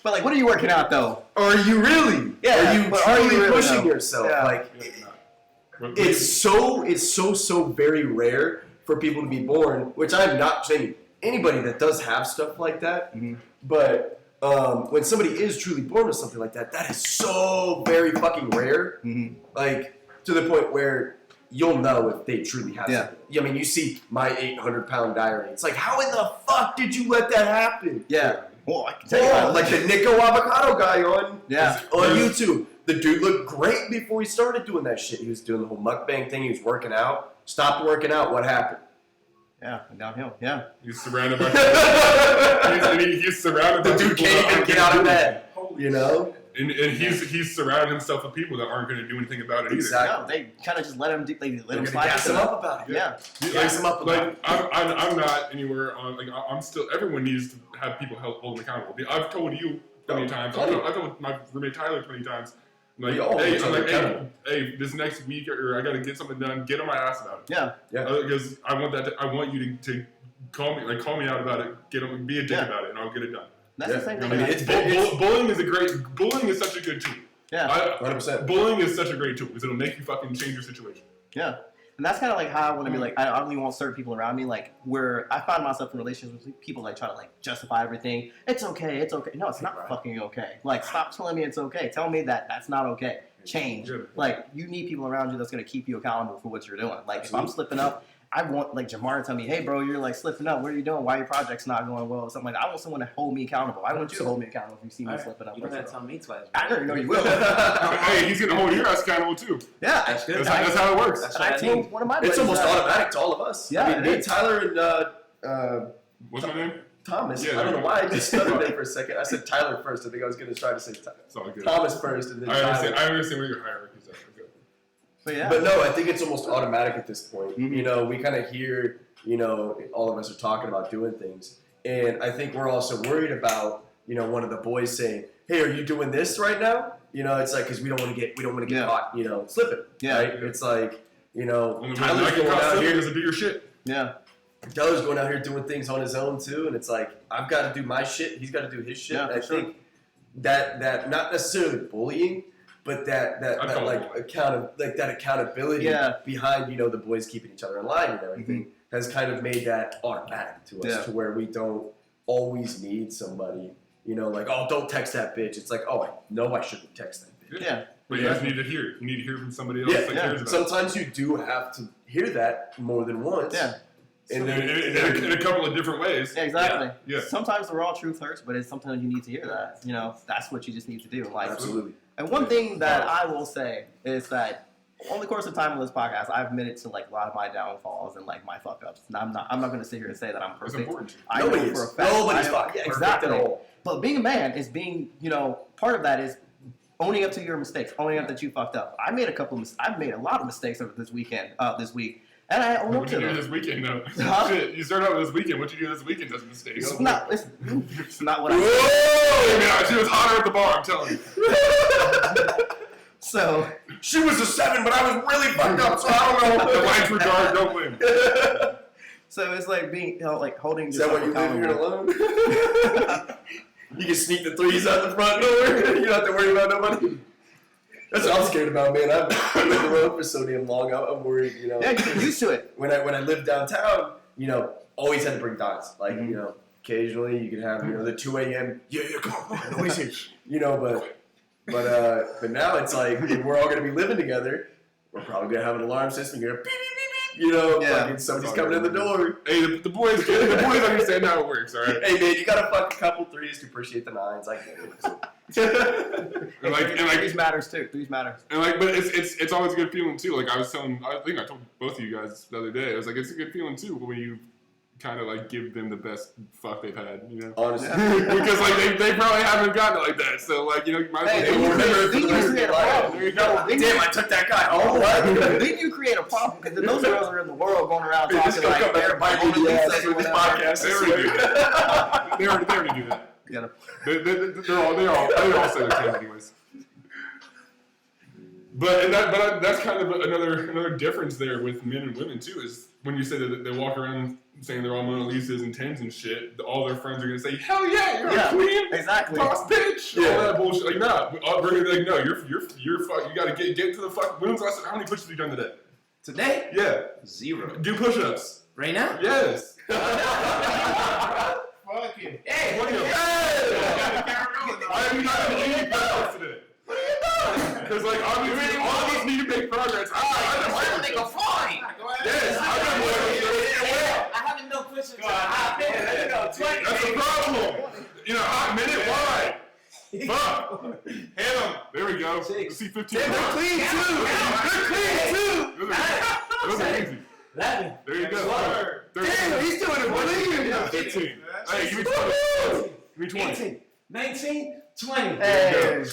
But like, what are you working out though?
are you really?
Yeah,
Are you
but are you
truly
really,
pushing
though?
yourself?
Yeah.
Like,
Yeah, not.
it's so very rare for people to be born, which I'm not saying anybody that does have stuff like that,
Mhm.
but when somebody is truly born with something like that, that is so very fucking rare,
hmm
like to the point where you'll know if they truly have
Yeah.
something. I mean, you see my 800-pound diary. It's like, how in the fuck did you let that happen?
Yeah. Well, I can tell you,
Oh, like the Nico Avocado guy on
Yeah.
on YouTube. The dude looked great before he started doing that shit. He was doing the whole mukbang thing. He was working out. Stopped working out. What happened?
yeah, downhill. Yeah.
He's surrounded by he's surrounded
The
by
dude
people
can't
that
even
aren't
get
gonna
out of
do
bed.
anything.
You know?
And he's surrounded himself with people that aren't going to do anything about it either.
Exactly.
No, they kind of just let him let
They're
him
gonna
slide.
gas
into
him
it.
up about it.
Yeah.
Gas him up about
Like I'm not anywhere on like I'm still. Everyone needs to have people hold them accountable. I've told you plenty of times. I've told my roommate Tyler plenty of times. Like,
We all hold
hey,
each
I'm
other
like,
accountable.
hey, this next week or I got to get something done. Get on my ass about it.
Yeah.
Because I want you to call me out about it. Be a dick
Yeah.
about it, and I'll get it done.
That's
Yeah.
the same
You know
thing.
what I mean?
It's-
Bullying is such a good tool.
Yeah.
100%.
Bullying is such a great tool because it'll make you fucking change your situation.
Yeah. And that's kind of like how I want to be like, I only want certain people around me, like where I find myself in relationships with people like try to like justify everything. It's okay. It's okay. No, it's not
Right.
fucking okay. Like, stop telling me it's okay. Tell me that that's not okay. Change.
Yeah.
Like, you need people around you that's going to keep you accountable for what you're doing. Like, if I'm
Absolutely.
slipping up, I want like Jamar to tell me, hey, bro, you're like slipping up. What are you doing? Why your project's not going well? Something like that. I want someone to hold me accountable. I want you to hold me accountable if you see me slipping up.
You don't have to tell me twice.
I know you will.
Hey, he's gonna hold your ass accountable too.
Yeah.
That's good.
That's how it works.
That's
And I
what I
told
need.
one of my
It's
buddies
almost
that.
automatic to all of us.
Yeah,
I mean,
it
me,
is.
Tyler, and
What's my name?
Thomas.
Yeah,
I don't know
there
why I
you go.
just stuttered there for a second. I said Tyler first. I think I was going to try to say
It's all good.
Thomas first and then
I
Tyler.
understand where your hierarchy is at. Okay.
But yeah.
But no, I think it's almost automatic at this point.
Mhm.
You know, we kind of hear, you know, all of us are talking about doing things. And I think we're also worried about, you know, one of the boys saying, hey, are you doing this right now? You know, it's like, because we don't want to get
Yeah.
caught, you know, slipping.
Yeah.
Right? It's like, you know,
Only way
Tyler's
I can
going
caught
out
slipping
here.
is to do your shit.
Yeah.
Tyler's going out here doing things on his own too, and it's like I've got to do my shit. He's got to do his shit.
Yeah,
And I
for sure.
think that not necessarily bullying, but that
I'd call
like
it
that accountability
Yeah.
behind the boys keeping each other in line and everything has kind of made that automatic to us, to where we don't always need somebody, like, oh, don't text that bitch. It's like, oh, I know I shouldn't text that bitch.
Yeah.
But you just need to hear it. You need to hear from somebody else that cares about
Sometimes you do have to hear that more than once.
Yeah.
And
in a couple of different ways.
Yeah, exactly.
Yeah.
Sometimes the raw truth hurts, but it's sometimes you need to hear that. That's what you just need to do. Like,
Absolutely.
and one thing that I will say is that on the course of time on this podcast, I've admitted to like a lot of my downfalls and like my fuck ups. And I'm not going to sit here and say that I'm
It's
perfect.
important.
I know
Nobody
for a
is.
fact.
Nobody's
I know-
fucking
yeah,
perfect
exactly.
at all.
But being a man is being, part of that is owning up to your mistakes, owning up that you fucked up. I've made a lot of mistakes over this week, and I own up
What
to
you do
them.
this weekend, though?
Huh?
Shit, you start out with this weekend. What you do this weekend doesn't mistake.
It's not what I.
Whoa! Yeah, she was hotter at the bar, I'm telling you.
So
She was a 7, but I was really fucked up, so I don't know.
The lines were dark, don't win.
So it's like being, like holding.
Is that why you live here
accountable.
alone? You can sneak the threes out the front door. You don't have to worry about nobody. That's what I'm scared about, man. I've been on the road for so damn long. I'm worried,
Yeah, you get used to it.
When I lived downtown, always had to bring dogs. Like, occasionally you could have, the 2 a.m. Yeah, come on, noise here. But now it's like, if we're all gonna be living together, we're probably gonna have an alarm system. You're gonna beep beep beep beep.
Yeah.
Fucking somebody's coming in the door.
Hey, the boys understand how it works, all right?
Hey man, you gotta fuck a couple threes to appreciate the 9s. I get it.
And like,
Threes matters too. Threes matters.
but it's always a good feeling too. Like I think I told both of you guys the other day. I was like, it's a good feeling too when you kind of like give them the best fuck they've had,
Honestly.
because like they probably haven't gotten it like that. So like you might
Hey,
as well remember it for
then
the
you
rest of
create
your
a
life.
problem.
There you go.
Damn, I took that guy home. What?
Then you create a problem because then those girls are in the world going around
Dude, this
talking
gonna
like
come back
they're
and bite
biting
me in the
their
ass
ass
through
or
this
whatever.
podcast.
They already do that. They already do that.
You know?
They all say the same anyways. But that's kind of another difference there with men and women too. Is when you say that they walk around saying they're all Mona Lisas and 10s and shit, all their friends are gonna say, "Hell yeah, you're a queen,
exactly.
boss bitch," all that bullshit. Like, nah, we're gonna be like, no, you're fuck. You gotta get to the fuck. When was the last time? How many pushes have you done today?
Today?
Yeah,
0.
do push-ups.
Right now?
Yes.
Fuck it.
Hey!
What are you? Why have you not done any push-ups today?
What are you doing?
Because like obviously all of us need to make progress.
I make a fine.
Yes, I've been working.
I haven't done push-ups in a
on,
hot minute.
let's go.
That's the problem. In a hot minute, why? Fuck. Hit him. There we go. Let's see 15.
They're clean too.
Those are easy.
11.
There you go. 13.
Damn, he's doing it. What are you?
15. Hey, give me 20. Give me 20.
18. 19. 20.
Hey.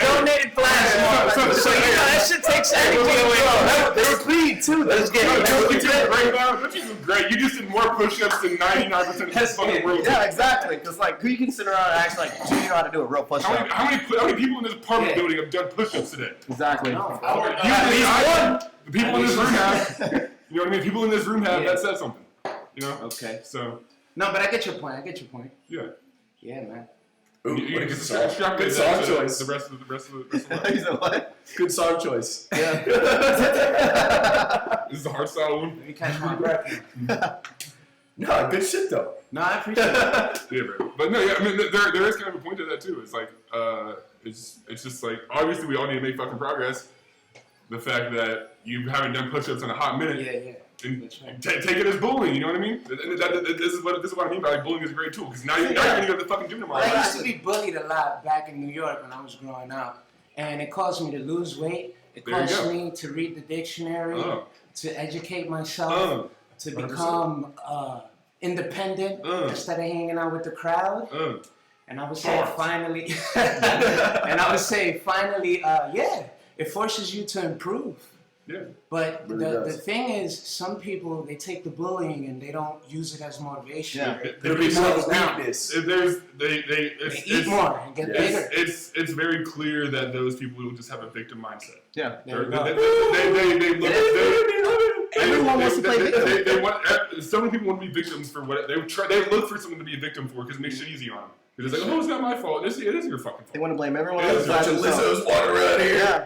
Donated plasma. So that shit takes energy away.
They were clean too. Let's get
Don't you do
it.
great now? Don't you do great? You just did more push-ups than 99% of the fucking world.
Yeah, exactly. Because like, who you can sit around and act like, do you know how to do a real push-up?
How many people in this apartment building have done push-ups today?
Exactly.
The people in this room have. You know what I mean? People in this room have. That says something. You know?
Okay.
So,
No, but I get your point.
yeah.
Yeah, man.
Ooh,
You
what a
can
good song.
extrapolate
Good
that
song
to
choice.
The rest of the
You said what?
Good song choice.
Yeah.
This is a hard style one.
Let me catch my breath.
No, good shit though.
No, I appreciate it.
Yeah, bro. But no, yeah, I mean, there is kind of a point to that too. It's like, it's just like, obviously we all need to make fucking progress. The fact that you haven't done push-ups in a hot minute,
Yeah.
and
That's right.
take it as bullying. You know what I mean? This is what I mean by like bullying is a great tool because now you're gonna go to the fucking gym tomorrow.
I used to be bullied a lot back in New York when I was growing up. And it caused me to lose weight. It
There you
caused
go.
me to read the dictionary, to educate myself, to
100%.
become independent instead of hanging out with the crowd. And I would say finally, yeah, it forces you to improve.
Yeah.
But
Really
the
does.
thing is, some people, they take the bullying and they don't use it as motivation.
Yeah.
There'll be more of a weakness.
They
Eat more and get bigger.
It's very clear that those people will just have a victim mindset.
Yeah.
There you
They
go.
look.
Everyone wants to play victim.
So many people want to be victims for what they try. They look for something to be a victim for because it makes it easy on them. It's like, oh, it's not my fault. It is your fucking
They
fault.
want to blame everyone
Yeah,
else.
bunch
besides
of
themselves.
Lizzo's walking around here.
Yeah.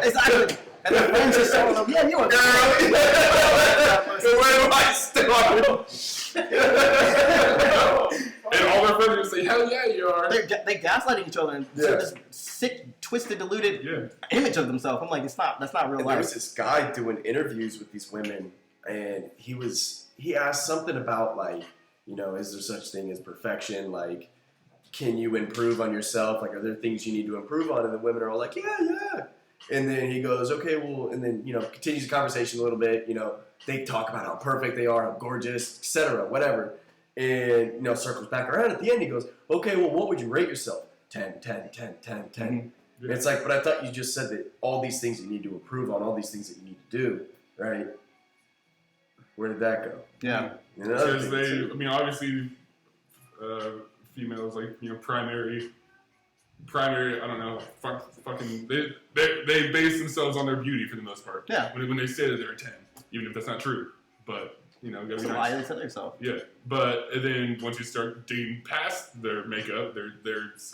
Exactly. And their friends just telling them, yeah, you are
Girl, where do I start?
And all their friends are say, hell yeah, you are.
They gaslighting each other and
Yeah.
this sick, twisted, diluted
Yeah.
image of themselves. I'm like, that's not real
And there was
life.
this guy doing interviews with these women, and he asked something about like, you know, is there such thing as perfection? Like, can you improve on yourself? Like, are there things you need to improve on? And the women are all like, yeah. And then he goes, okay, well, and then, you know, continues the conversation a little bit. You know, they talk about how perfect they are, how gorgeous, etc., whatever. And, you know, circles back around at the end. He goes, okay, well, what would you rate yourself? 10, 10, 10, 10, 10.
Yeah.
It's like, but I thought you just said that all these things you need to improve on, all these things that you need to do, right? Where did that go?
Yeah.
And another
Because
thing, too.
I mean, obviously, females, like, you know, primary, I don't know, fucking, they base themselves on their beauty for the most part.
Yeah.
When they say that they're a 10, even if that's not true. But, you know, gotta
It's
be
a lie
nice.
they tell yourself.
Yeah, but and then once you start digging past their makeup, their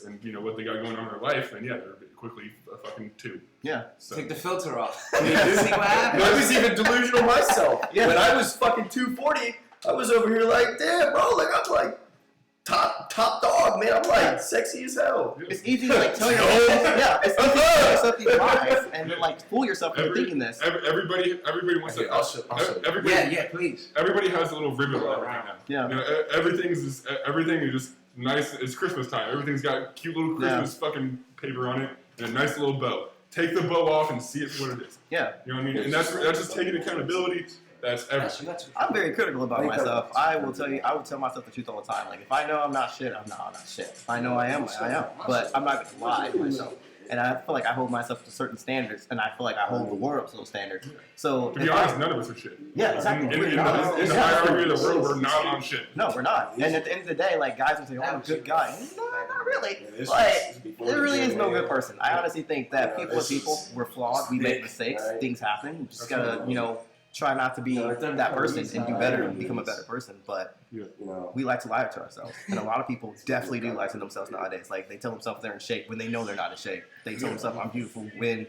and you know what they got going on in their life, then yeah, they're quickly a fucking 2.
Yeah.
So
Take the filter off.
I mean,
See what happens.
I was even delusional myself.
Yeah.
When I was fucking 240, I was over here like, damn, bro, like I'm like top dog, man. I'm like sexy as hell.
It's easy to like tell yourself, it's easy to tell yourself these lies and then like fool yourself into thinking this.
Everybody wants
Okay,
to.
I'll show you.
Everybody,
Yeah, please.
everybody has a little ribbon on everything now.
Yeah.
You know, everything is just nice. It's Christmas time. Everything's got cute little Christmas fucking paper on it and a nice little bow. Take the bow off and see it for what it is.
Yeah.
You know what I mean? And that's just taking accountability. That's everything.
I'm very critical about
I think
myself. I will tell myself the truth all the time. Like if I know I'm not shit, I'm not shit. If I know I am, I am. But I'm not gonna lie to myself. And I feel like I hold myself to certain standards, and I feel like I hold the world up to those standards. So
To be honest, none of us are shit.
yeah, exactly.
In
We're
the
not.
hierarchy of the world, we're not on shit.
No, we're not. And at the end of the day, like guys will say, "Oh, I'm a good guy." No, not really.
Yeah, this
Like
is before
there
the
really is no
gym,
good
man.
person. I honestly think that
Yeah,
people are
this
people.
is
We're flawed. We make
thick,
mistakes.
right?
Things happen. You just
That's
gotta,
right.
you know, try not to be
No, it doesn't
that
come
person
easy.
and do better and become a better person. But
You know,
we like to lie to ourselves, and a lot of people definitely do lie to themselves nowadays. Like they tell themselves they're in shape when they know they're not in shape. They tell themselves I'm beautiful when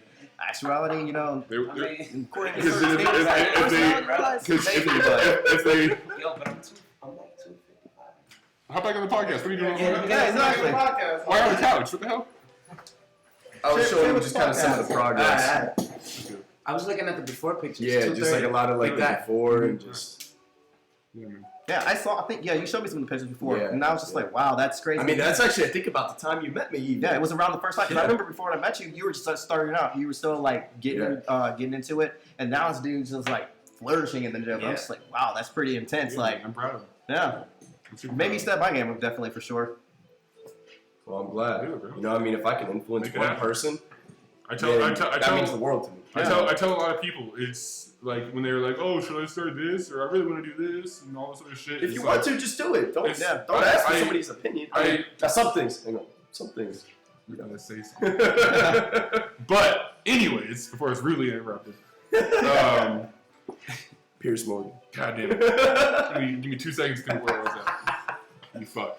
actuality, you know, according to
Because
certain
if-
standards, like,
if they-
personality wise,
Because
maybe, but
if they
Yo, but I'm like 255.
hop back on the podcast, what are you doing?
yeah, exactly.
Why on the couch? What the hell?
I was
Share-
showing
share
him
with
just
the
kind of some of the
podcast.
progress.
I was looking at the before pictures.
Yeah, just like a lot of like the before and just.
Yeah, man.
Yeah, I think you showed me some of the pictures before,
Yeah,
and I was just
yeah.
like, wow, that's crazy.
I mean, that's actually I think about the time you met me. Even.
yeah, it was around the first time. 'Cause I
Yeah.
remember before I met you, you were just starting out. You were still like getting into it, and now this dude's just like flourishing in the gym.
Yeah.
I'm just like, wow, that's pretty intense.
Yeah,
Like,
I'm proud of him.
yeah,
I'm super
maybe
proud
step my game up definitely for sure.
Well, I'm glad.
Yeah, bro.
You know, I mean, if I can influence
Make it
one
happen.
person,
of him. I
then
tell
that means the world to me.
I tell a lot of people, it's like when they're like, oh, should I start this? Or I really want to do this? And all this other shit.
If
It's
you
like,
want to, just do it. Don't
It's-
don't ask for
I-
somebody's opinion.
I-
Now, some things. Hang on. Some things.
I'm gonna say something. But, anyways, before it's rudely interrupted,
Pierce Morgan.
God damn it. Give me 2 seconds to think where I was at. You fuck.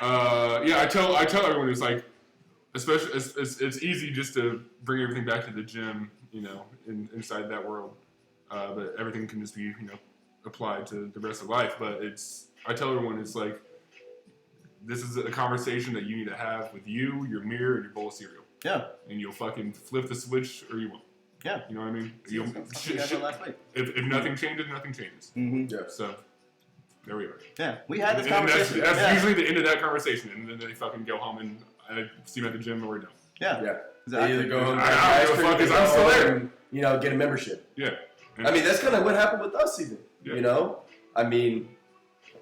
Yeah, I tell everyone it's like, especially it's easy just to bring everything back to the gym, you know, inside that world. But everything can just be, you know, applied to the rest of life. But I tell everyone it's like, this is a conversation that you need to have with you, your mirror, and your bowl of cereal.
Yeah,
And you'll fucking flip the switch or you won't.
yeah.
You know what I mean? You'll,
You guys did last week.
if nothing changes, nothing changes.
Mm-hmm.
Yeah.
So, there we are.
Yeah, we had this
And
conversation.
that's
yeah.
usually the end of that conversation, and then they fucking go home and I see them at the gym or we don't.
yeah.
Yeah.
Exactly.
They either go home.
I don't give a fuck 'cause I'm still there.
And, you know, get a membership.
Yeah.
I mean, that's kind of what happened with us, even.
Yeah.
You know, I mean,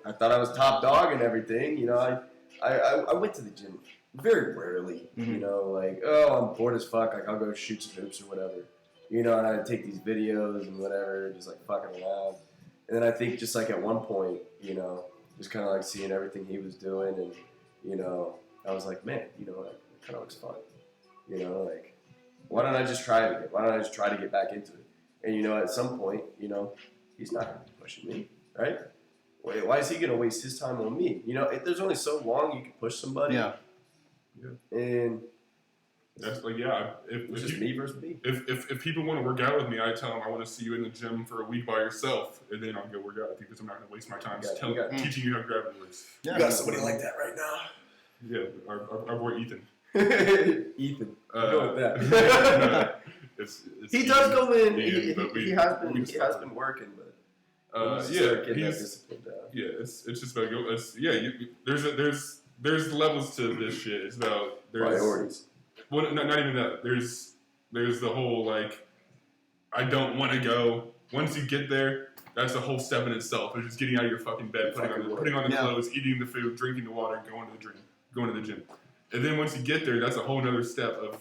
I thought I was top dog and everything. You know, I went to the gym very rarely. You
Mhm.
know, like, oh, I'm bored as fuck. Like, I'll go shoot some hoops or whatever. You know, and I'd take these videos and whatever, just like fucking around. And then I think just like at one point, you know, just kind of like seeing everything he was doing, and you know, I was like, man, you know what, it kind of looks fun. You know, like, why don't I just try it again? Why don't I just try to get back into it? And you know, at some point, you know, he's not gonna be pushing me, right? why is he gonna waste his time on me? You know, there's only so long you can push somebody.
Yeah.
And
That's like,
it's just me versus me.
if people want to work out with me, I tell them I want to see you in the gym for a week by yourself, and then I'll go work out with you because I'm not going to waste my time teaching you how gravity works.
Yeah.
You got somebody like that right now.
Yeah, our boy Ethan.
Ethan. Go with that.
It's
He does go in.
Ian, but
He has been working, but getting that
he's
discipline down.
it's just about go. There's levels to this shit. It's about
Priorities.
Well, not even that. There's the whole like, I don't want to go. Once you get there, that's a whole step in itself. It's just getting out of your fucking bed, putting on the clothes, eating the food, drinking the water, going to the gym. And then once you get there, that's a whole other step of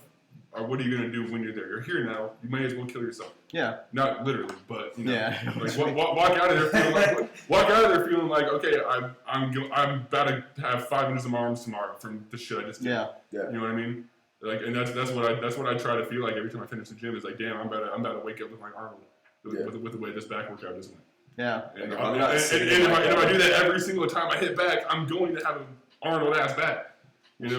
what are you going to do when you're there? You're here now. You may as well kill yourself.
Yeah.
Not literally, but you know,
Yeah.
like walk out of there feeling like okay, I'm about to have 5 minutes of my arms tomorrow from the shit I just did.
Yeah.
You know what I mean? Like, and that's what I try to feel like every time I finish the gym is like, damn, I'm about to wake up with my Arnold with the way this back workout is.
Yeah.
And,
Like,
if I do that every single time I hit back, I'm going to have an Arnold ass back. You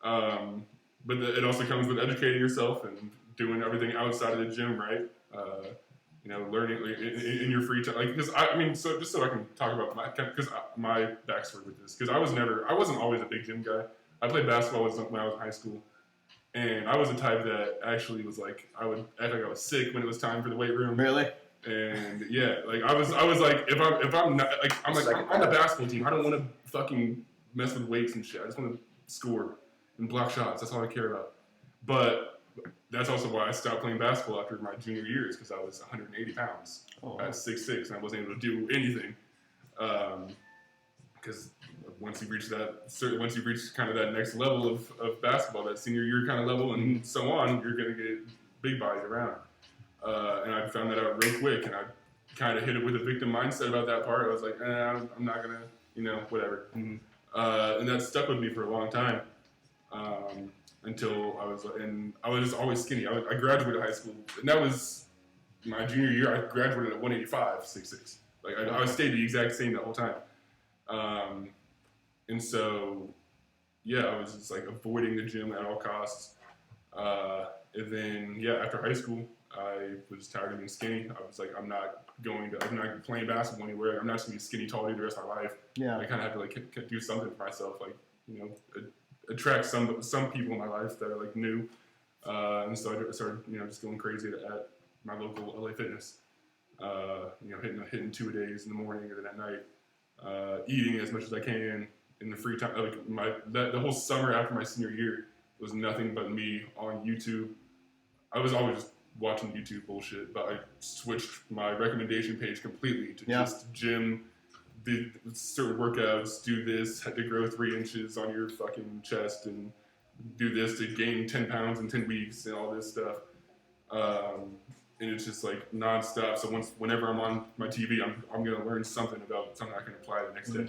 know. But it also comes with educating yourself and doing everything outside of the gym, right? You know, learning in your free time. Like, because so just so I can talk about my backstory with this, because I wasn't always a big gym guy. I played basketball when I was in high school, and I was the type that actually was like, I would act like I was sick when it was time for the weight room.
Really?
And yeah, like I was like, if I'm not like, I'm on the basketball team. I don't want to fucking mess with weights and shit. I just want to score and block shots. That's all I care about. But that's also why I stopped playing basketball after my junior years, because I was 180 pounds at 6'6", and I wasn't able to do anything. Because once you reach kind of that next level of basketball, that senior year kind of level, and so on, you're gonna get big bodies around. And I found that out real quick, and I kind of hit it with a victim mindset about that part. I was like, I'm not gonna, whatever.
Mm-hmm.
And that stuck with me for a long time. Until I was just always skinny. I graduated high school, and that was my junior year. I graduated at 185, 6'6". Like I stayed the exact same the whole time. And so, yeah, I was just like avoiding the gym at all costs. And then, after high school, I was tired of being skinny. I was like, I'm not playing basketball anywhere. I'm not just gonna be skinny tall the rest of my life.
Yeah.
I kind of have to like do something for myself, like attract some people in my life that are like new. And so I started, just going crazy at my local LA Fitness. Hitting 2 a days in the morning and then at night. Eating as much as I can in the free time. Like the whole summer after my senior year was nothing but me on YouTube. I was always just watching YouTube bullshit, but I switched my recommendation page completely to just gym, do certain workouts, do this, had to grow 3 inches on your fucking chest, and do this to gain 10 pounds in 10 weeks and all this stuff. And it's just like nonstop. So whenever I'm on my TV, I'm gonna learn something about something I can apply the next day.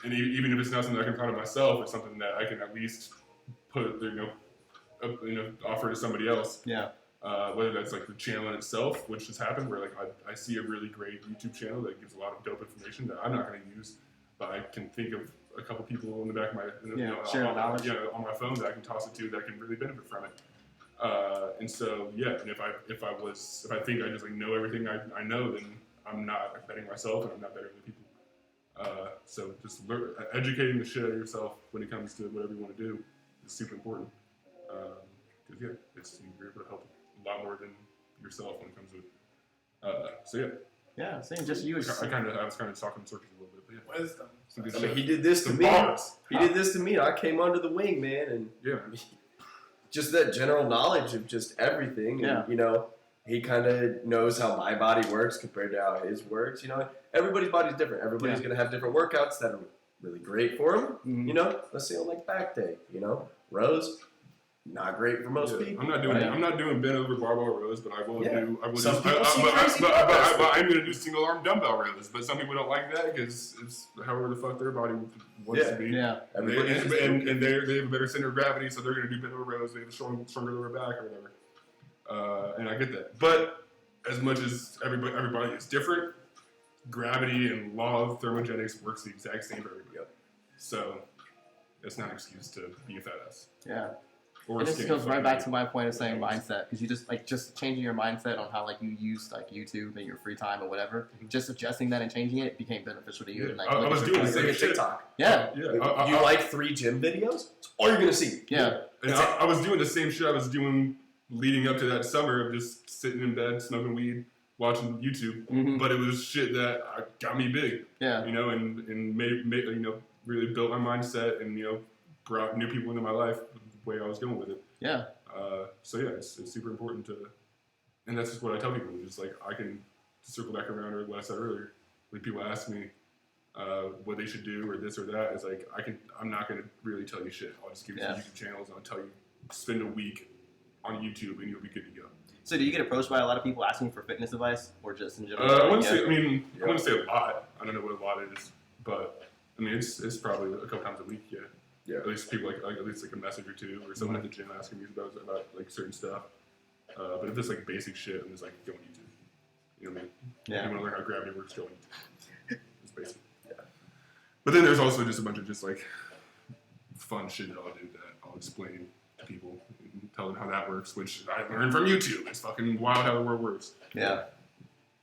And even if it's not something I can apply to myself, it's something that I can at least put, offer to somebody else.
Yeah.
Whether that's like the channel in itself, which has happened, where like I see a really great YouTube channel that gives a lot of dope information that I'm not going to use, but I can think of a couple people in the back of my on my phone that I can toss it to that can really benefit from it. And so and if I think I just like know everything I know, then I'm not betting myself and I'm not betting the people. So just educating the shit out of yourself when it comes to whatever you want to do is super important. Because you're able to help a lot more than yourself when it comes to it.
Yeah, same. Just you.
I was kind of talking in circles a little bit, but yeah.
Wisdom.
Some good
I mean,
shit.
he did this to
Some
me.
bars.
He did this to me. I came under the wing, man, and just that general knowledge of just everything.
Yeah.
And, he kind of knows how my body works compared to how his works. Everybody's body's different. Everybody's going to have different workouts that are really great for them.
Mm-hmm.
Let's say on like back day, rows, not great for most people.
I'm not doing
right?
I'm not doing bent over barbell rows, but I will do. I will
Some
do.
people see crazy numbers.
But I'm going to do single arm dumbbell rows. But some people don't like that because it's however the fuck their body wants to be.
Yeah.
And they have a better center of gravity, so they're going to do bent over rows. They have a stronger lower back or whatever. And I get that. But as much as everybody is different, gravity and law of thermogenics works the exact same for everybody. So it's not an excuse to be a fat ass.
Yeah.
Or
It just
skinny
goes right
fucking
back
dude.
to my point of saying mindset, because you just changing your mindset on how like you use like YouTube and your free time or whatever. Just adjusting that and changing it became beneficial to you.
Yeah.
And like
I
look
was
at
doing
your
the
Look
same
at
shit.
TikTok.
Yeah.
Yeah.
You like 3 gym videos? That's all you're gonna see.
Yeah.
And I was doing the same shit I was doing leading up to that summer of just sitting in bed, smoking weed, watching YouTube.
Mhm.
But it was shit that got me big,
Yeah.
you know, and made you know, really built my mindset and, you know, brought new people into my life the way I was going with it.
Yeah.
So yeah, it's super important to, and that's just what I tell people. Just like I can circle back around to what I said earlier. When people ask me what they should do or this or that, it's like I'm not gonna really tell you shit. I'll just give you some
Yeah.
YouTube channels and I'll tell you spend a week on YouTube and you'll be good to go.
So do you get approached by a lot of people asking for fitness advice, or just in general?
I wouldn't
Yeah.
say. I mean, I wouldn't say a lot. I don't know what a lot is, but I mean, it's probably a couple times a week. Yeah.
Yeah.
At least people like at least like a message or two, or someone at the gym asking me about like certain stuff. But if it's like basic shit, I'm just like go on YouTube. You know what I mean?
Yeah.
You want to learn how gravity works, go on YouTube. It's basic. Yeah. But then there's also just a bunch of just like fun shit that I'll do that I'll explain to people and tell them how that works, which I learned from YouTube. It's fucking wild how the world works.
Yeah.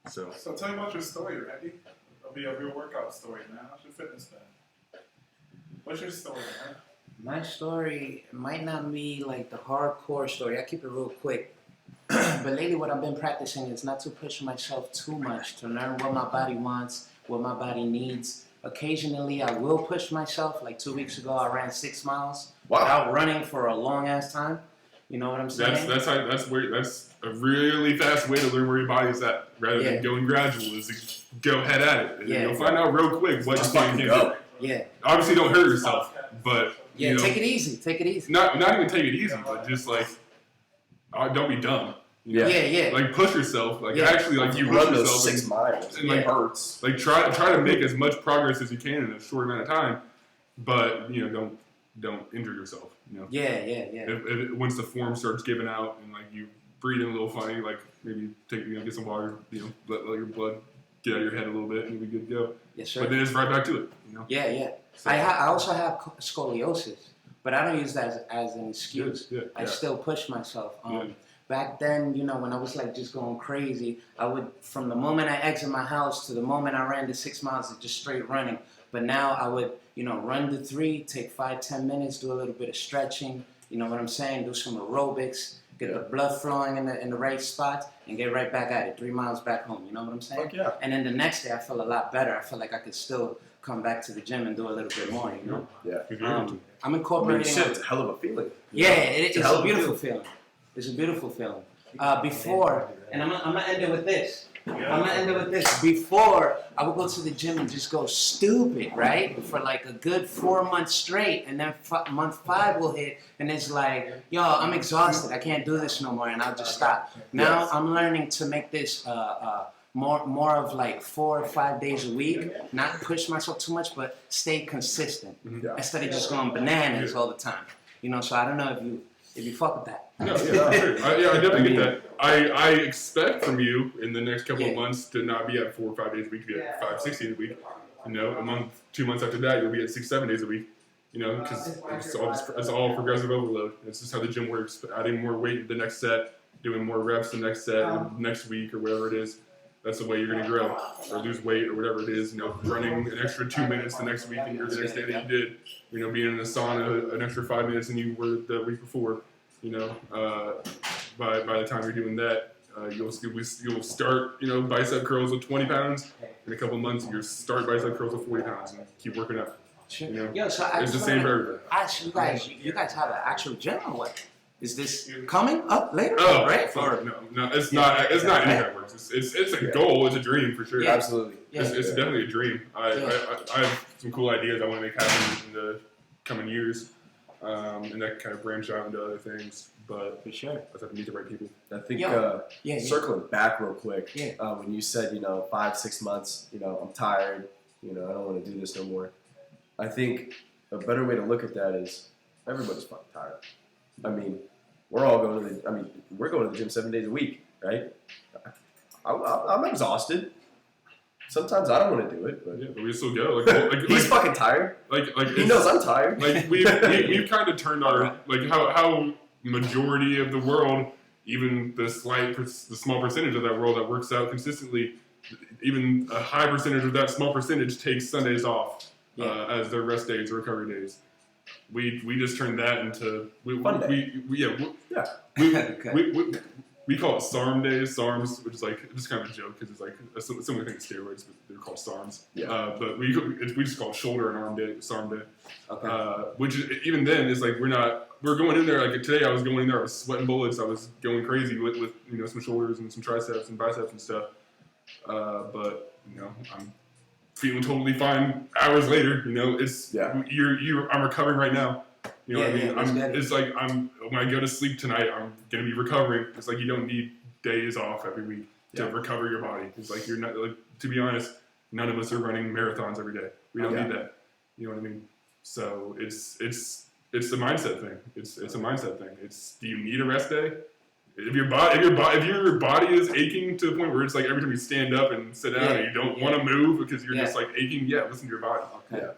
So.
So tell me about your story, Randy. It'll be a real workout story, man. How's your fitness been? What's your story, man?
My story might not be like the hardcore story. I keep it real quick. But lately what I've been practicing is not to push myself too much, to learn what my body wants, what my body needs. Occasionally I will push myself. Like 2 weeks ago I ran 6 miles without running for a long ass time. You know what I'm saying?
That's a really fast way to learn where your body's at, rather
Yeah.
than going gradual. Is to go head at it, and
Yeah.
you'll find out real quick what
Just
you
fucking
can
go.
do.
Yeah.
Obviously, don't hurt yourself, but
Yeah,
you know,
take it easy. Take it easy.
not even take it easy, but just like don't be dumb. You know?
Yeah.
Yeah, yeah.
Like push yourself. Like
Yeah.
actually, like
You
push
run those
yourself
6 miles.
and, like,
It hurts.
like try to make as much progress as you can in a short amount of time, but you know don't injure yourself. You know.
Yeah, yeah, yeah.
If once the form starts giving out and like you breathe in a little funny, like maybe get some water, let your blood get out of your head a little bit, and you'll be good to go.
Yes, sir.
But then it's right back to it, you know.
Yeah, yeah.
So,
I also have scoliosis, but I don't use that as an excuse.
yeah,
I still push myself.
Yeah.
Back then, when I was like just going crazy, I would, from the moment I exit my house to the moment I ran the 6 miles, it's just straight running. But now I would, run the 3, take 5-10 minutes, do a little bit of stretching. You know what I'm saying? Do some aerobics, get the blood flowing in the right spots, and get right back at it. 3 miles back home. You know what I'm saying?
Fuck yeah.
And then the next day, I felt a lot better. I felt like I could still come back to the gym and do a little bit more.
Yeah.
If you're able to.
I'm
I mean,
incorporating.
shit, it's a hell of a feeling.
Yeah, it's
hell
a
of a
beautiful feeling. It's a beautiful feeling. Before, and I'm gonna end it with this. Before, I would go to the gym and just go stupid, right? For like a good 4 months straight, and then month 5 will hit, and it's like, yo, I'm exhausted. I can't do this no more, and I'll just stop. Now
Yes.
I'm learning to make this more of like 4 or 5 days a week. Not push myself too much, but stay consistent
Yeah.
instead of just going bananas all the time. So I don't know if you fuck with that.
No, yeah, I definitely get that. I expect from you in the next couple of
Yeah.
months to not be at 4 or 5 days a week, to be at 5, 6 days a week. A month, 2 months after that, you'll be at 6, 7 days a week. Because it's all progressive overload. It's just how the gym works. Adding more weight the next set, doing more reps the next set, or next week, or whatever it is. That's the way you're gonna grow or lose weight or whatever it is. Running an extra 2 minutes the next week and the next day that you did. Being in the sauna an extra 5 minutes than you were the week before. By the time you're doing that, you'll start bicep curls with 20 pounds. In a couple months, you'll start bicep curls with 40 pounds and keep working up.
Sure.
You know,
Yo, so I
It's the
just
same
wanna
for everybody.
ask you guys have an actual gym or what? Is this coming up later?
Oh,
right?
fuck, no, it's not. It's not anything that works. It's a goal. It's a dream for sure.
Yeah.
Absolutely.
It's definitely a dream. I have some cool ideas I want to make happen in the coming years, and that kind of branch out into other things. But
For sure.
I just have to meet the right people.
I think
Yeah.
circling back real quick,
Yeah.
when you said 5-6 months, I'm tired, I don't want to do this no more. I think a better way to look at that is everybody's fucking tired. I mean, we're going to the gym 7 days a week, right? I'm exhausted. Sometimes I don't want to do it, but
Yeah, but we still go.
he's fucking tired. He knows I'm tired.
Like we've kind of turned our like how majority of the world, even the small percentage of that world that works out consistently, even a high percentage of that small percentage takes Sundays off as their rest days, recovery days. We just turned that into
Fun day.
we call it SARM days, SARMs, which is like just kind of a joke because it's like a similar thing to steroids, but they're called SARMs.
Yeah.
But we just call it shoulder and arm day, SARM day.
Okay.
Which is, even then is like we're going in there like today I was going in there, I was sweating bullets, I was going crazy with you know some shoulders and some triceps and biceps and stuff. But you know I'm feeling totally fine hours later. You know it's I'm recovering right now. You know what I mean? It's like when I go to sleep tonight, I'm gonna be recovering. It's like you don't need days off every week to recover your body. It's like you're not like, to be honest, none of us are running marathons every day. We don't need that. You know what I mean? So it's a mindset thing. It's a mindset thing. It's, do you need a rest day? If your body is aching to the point where it's like every time you stand up and sit down and you don't want to move because you're just like aching, listen to your body.
Okay.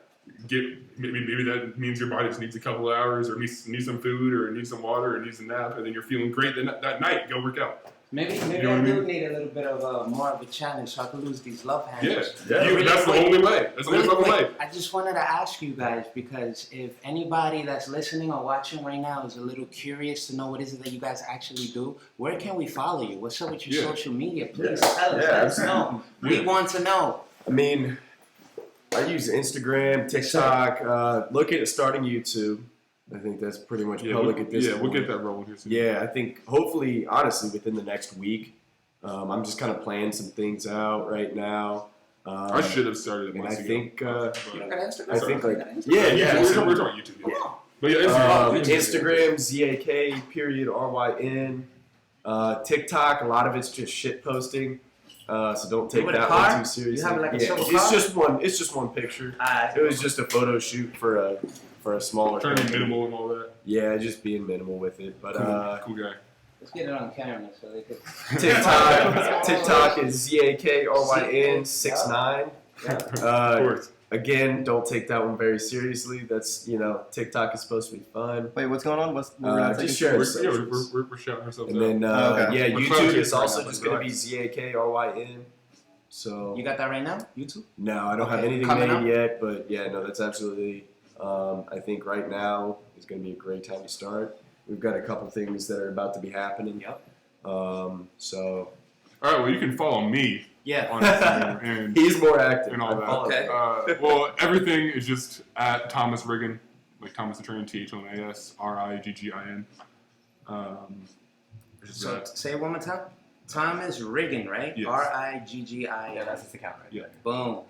Maybe that means your body just needs a couple of hours or needs some food or needs some water or needs a nap, and then you're feeling great that night. Go work out.
Maybe
You know
I
what I
do
mean?
need a little bit of more of a challenge so I can lose these love handles.
That's the only way. That's the only fucking way.
I just wanted to ask you guys, because if anybody that's listening or watching right now is a little curious to know what is it that you guys actually do, where can we follow you? What's up with your social media? Please tell us. Let us know. We want to know.
I mean, I use Instagram, TikTok. Looking at starting YouTube. I think that's pretty much public at this point.
We'll get that rolling here soon.
Yeah, I think hopefully, honestly, within the next week. I'm just kind of planning some things out right now.
I should have started it
And
months
I
ago.
think,
You don't got Instagram?
I think like,
We're talking YouTube. Yeah. But yeah,
Instagram, ZAK_RYN. TikTok, a lot of it's just shit posting. So don't take
with a
that
car?
one too seriously.
You have like a silver
it's
car?
just one picture. It was just a photo shoot for a smaller
trying to be
company.
minimal and all that.
Yeah, just being minimal with it. But
Cool guy.
Let's get it on camera so they could.
TikTok is ZAKRYN69.
Of course.
Again, don't take that one very seriously. That's, TikTok is supposed to be fun.
Wait, what's going on?
Just sharing
We're shouting ourselves
And then,
Okay.
We're
YouTube
closing
is
right
also
now,
just
but
going to be ZAKRYN. So
You got that right now? YouTube?
no, I don't have
Okay,
anything
coming
made
up?
yet, but yeah, no, that's absolutely. I think right now is going to be a great time to start. We've got a couple things that are about to be happening.
Yep.
So
All right, well, you can follow me
Yeah.
on Instagram and
he's more active.
and all that.
Okay.
Well, everything is just at Thomas Riggin, like Thomas the Train, THOMAS RIGGIN.
So say it one more time. Thomas Riggin, right?
Yes.
RIGGIN.
Yeah, that's his account right
Yeah.
there.
Boom.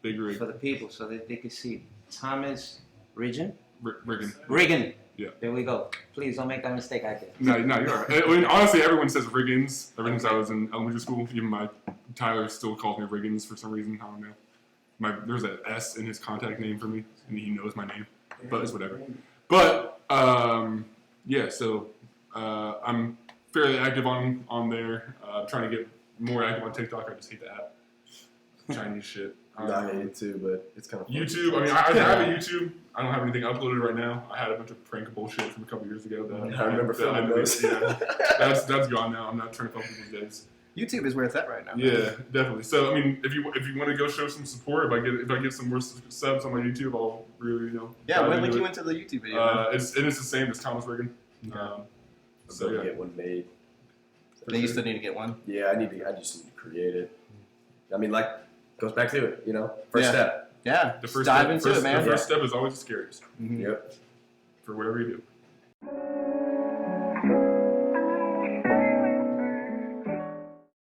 Big rig,
For the people so that they can see. Thomas Riggin?
Riggin.
Riggin.
Yeah.
There we go. Please don't make that mistake I did.
No, you're right. I mean, honestly, everyone says Riggins ever since I was in elementary school. Even Tyler still calls me Riggins for some reason. I don't know. There's an S in his contact name for me, and he knows my name. But it's whatever. But yeah, so I'm fairly active on there. Trying to get more active on TikTok. I just hate the app. Chinese shit.
I hate it too, but it's kind of fun.
YouTube. I mean, I have a YouTube. I don't have anything uploaded right now. I had a bunch of prank bullshit from a couple years ago.
I remember filming those.
Yeah, that's gone now. I'm not trying to fuck with these days.
YouTube is where it's at right now.
Yeah, definitely. So I mean, if you want to go show some support, if I get some more subs on my YouTube, I'll really
Yeah,
dive
when link
into
you
it.
into the YouTube video. man.
It's the same as Thomas Riggin.
I'm
So
gonna
yeah,
get one made.
Then you still need to get one.
Yeah, I just need to create it. I mean, like, goes back to it, first
Yeah.
step.
Yeah,
the
just
first
dive
step,
into it, man.
The first step is always the scariest
Mhm.
Yep.
for whatever you do.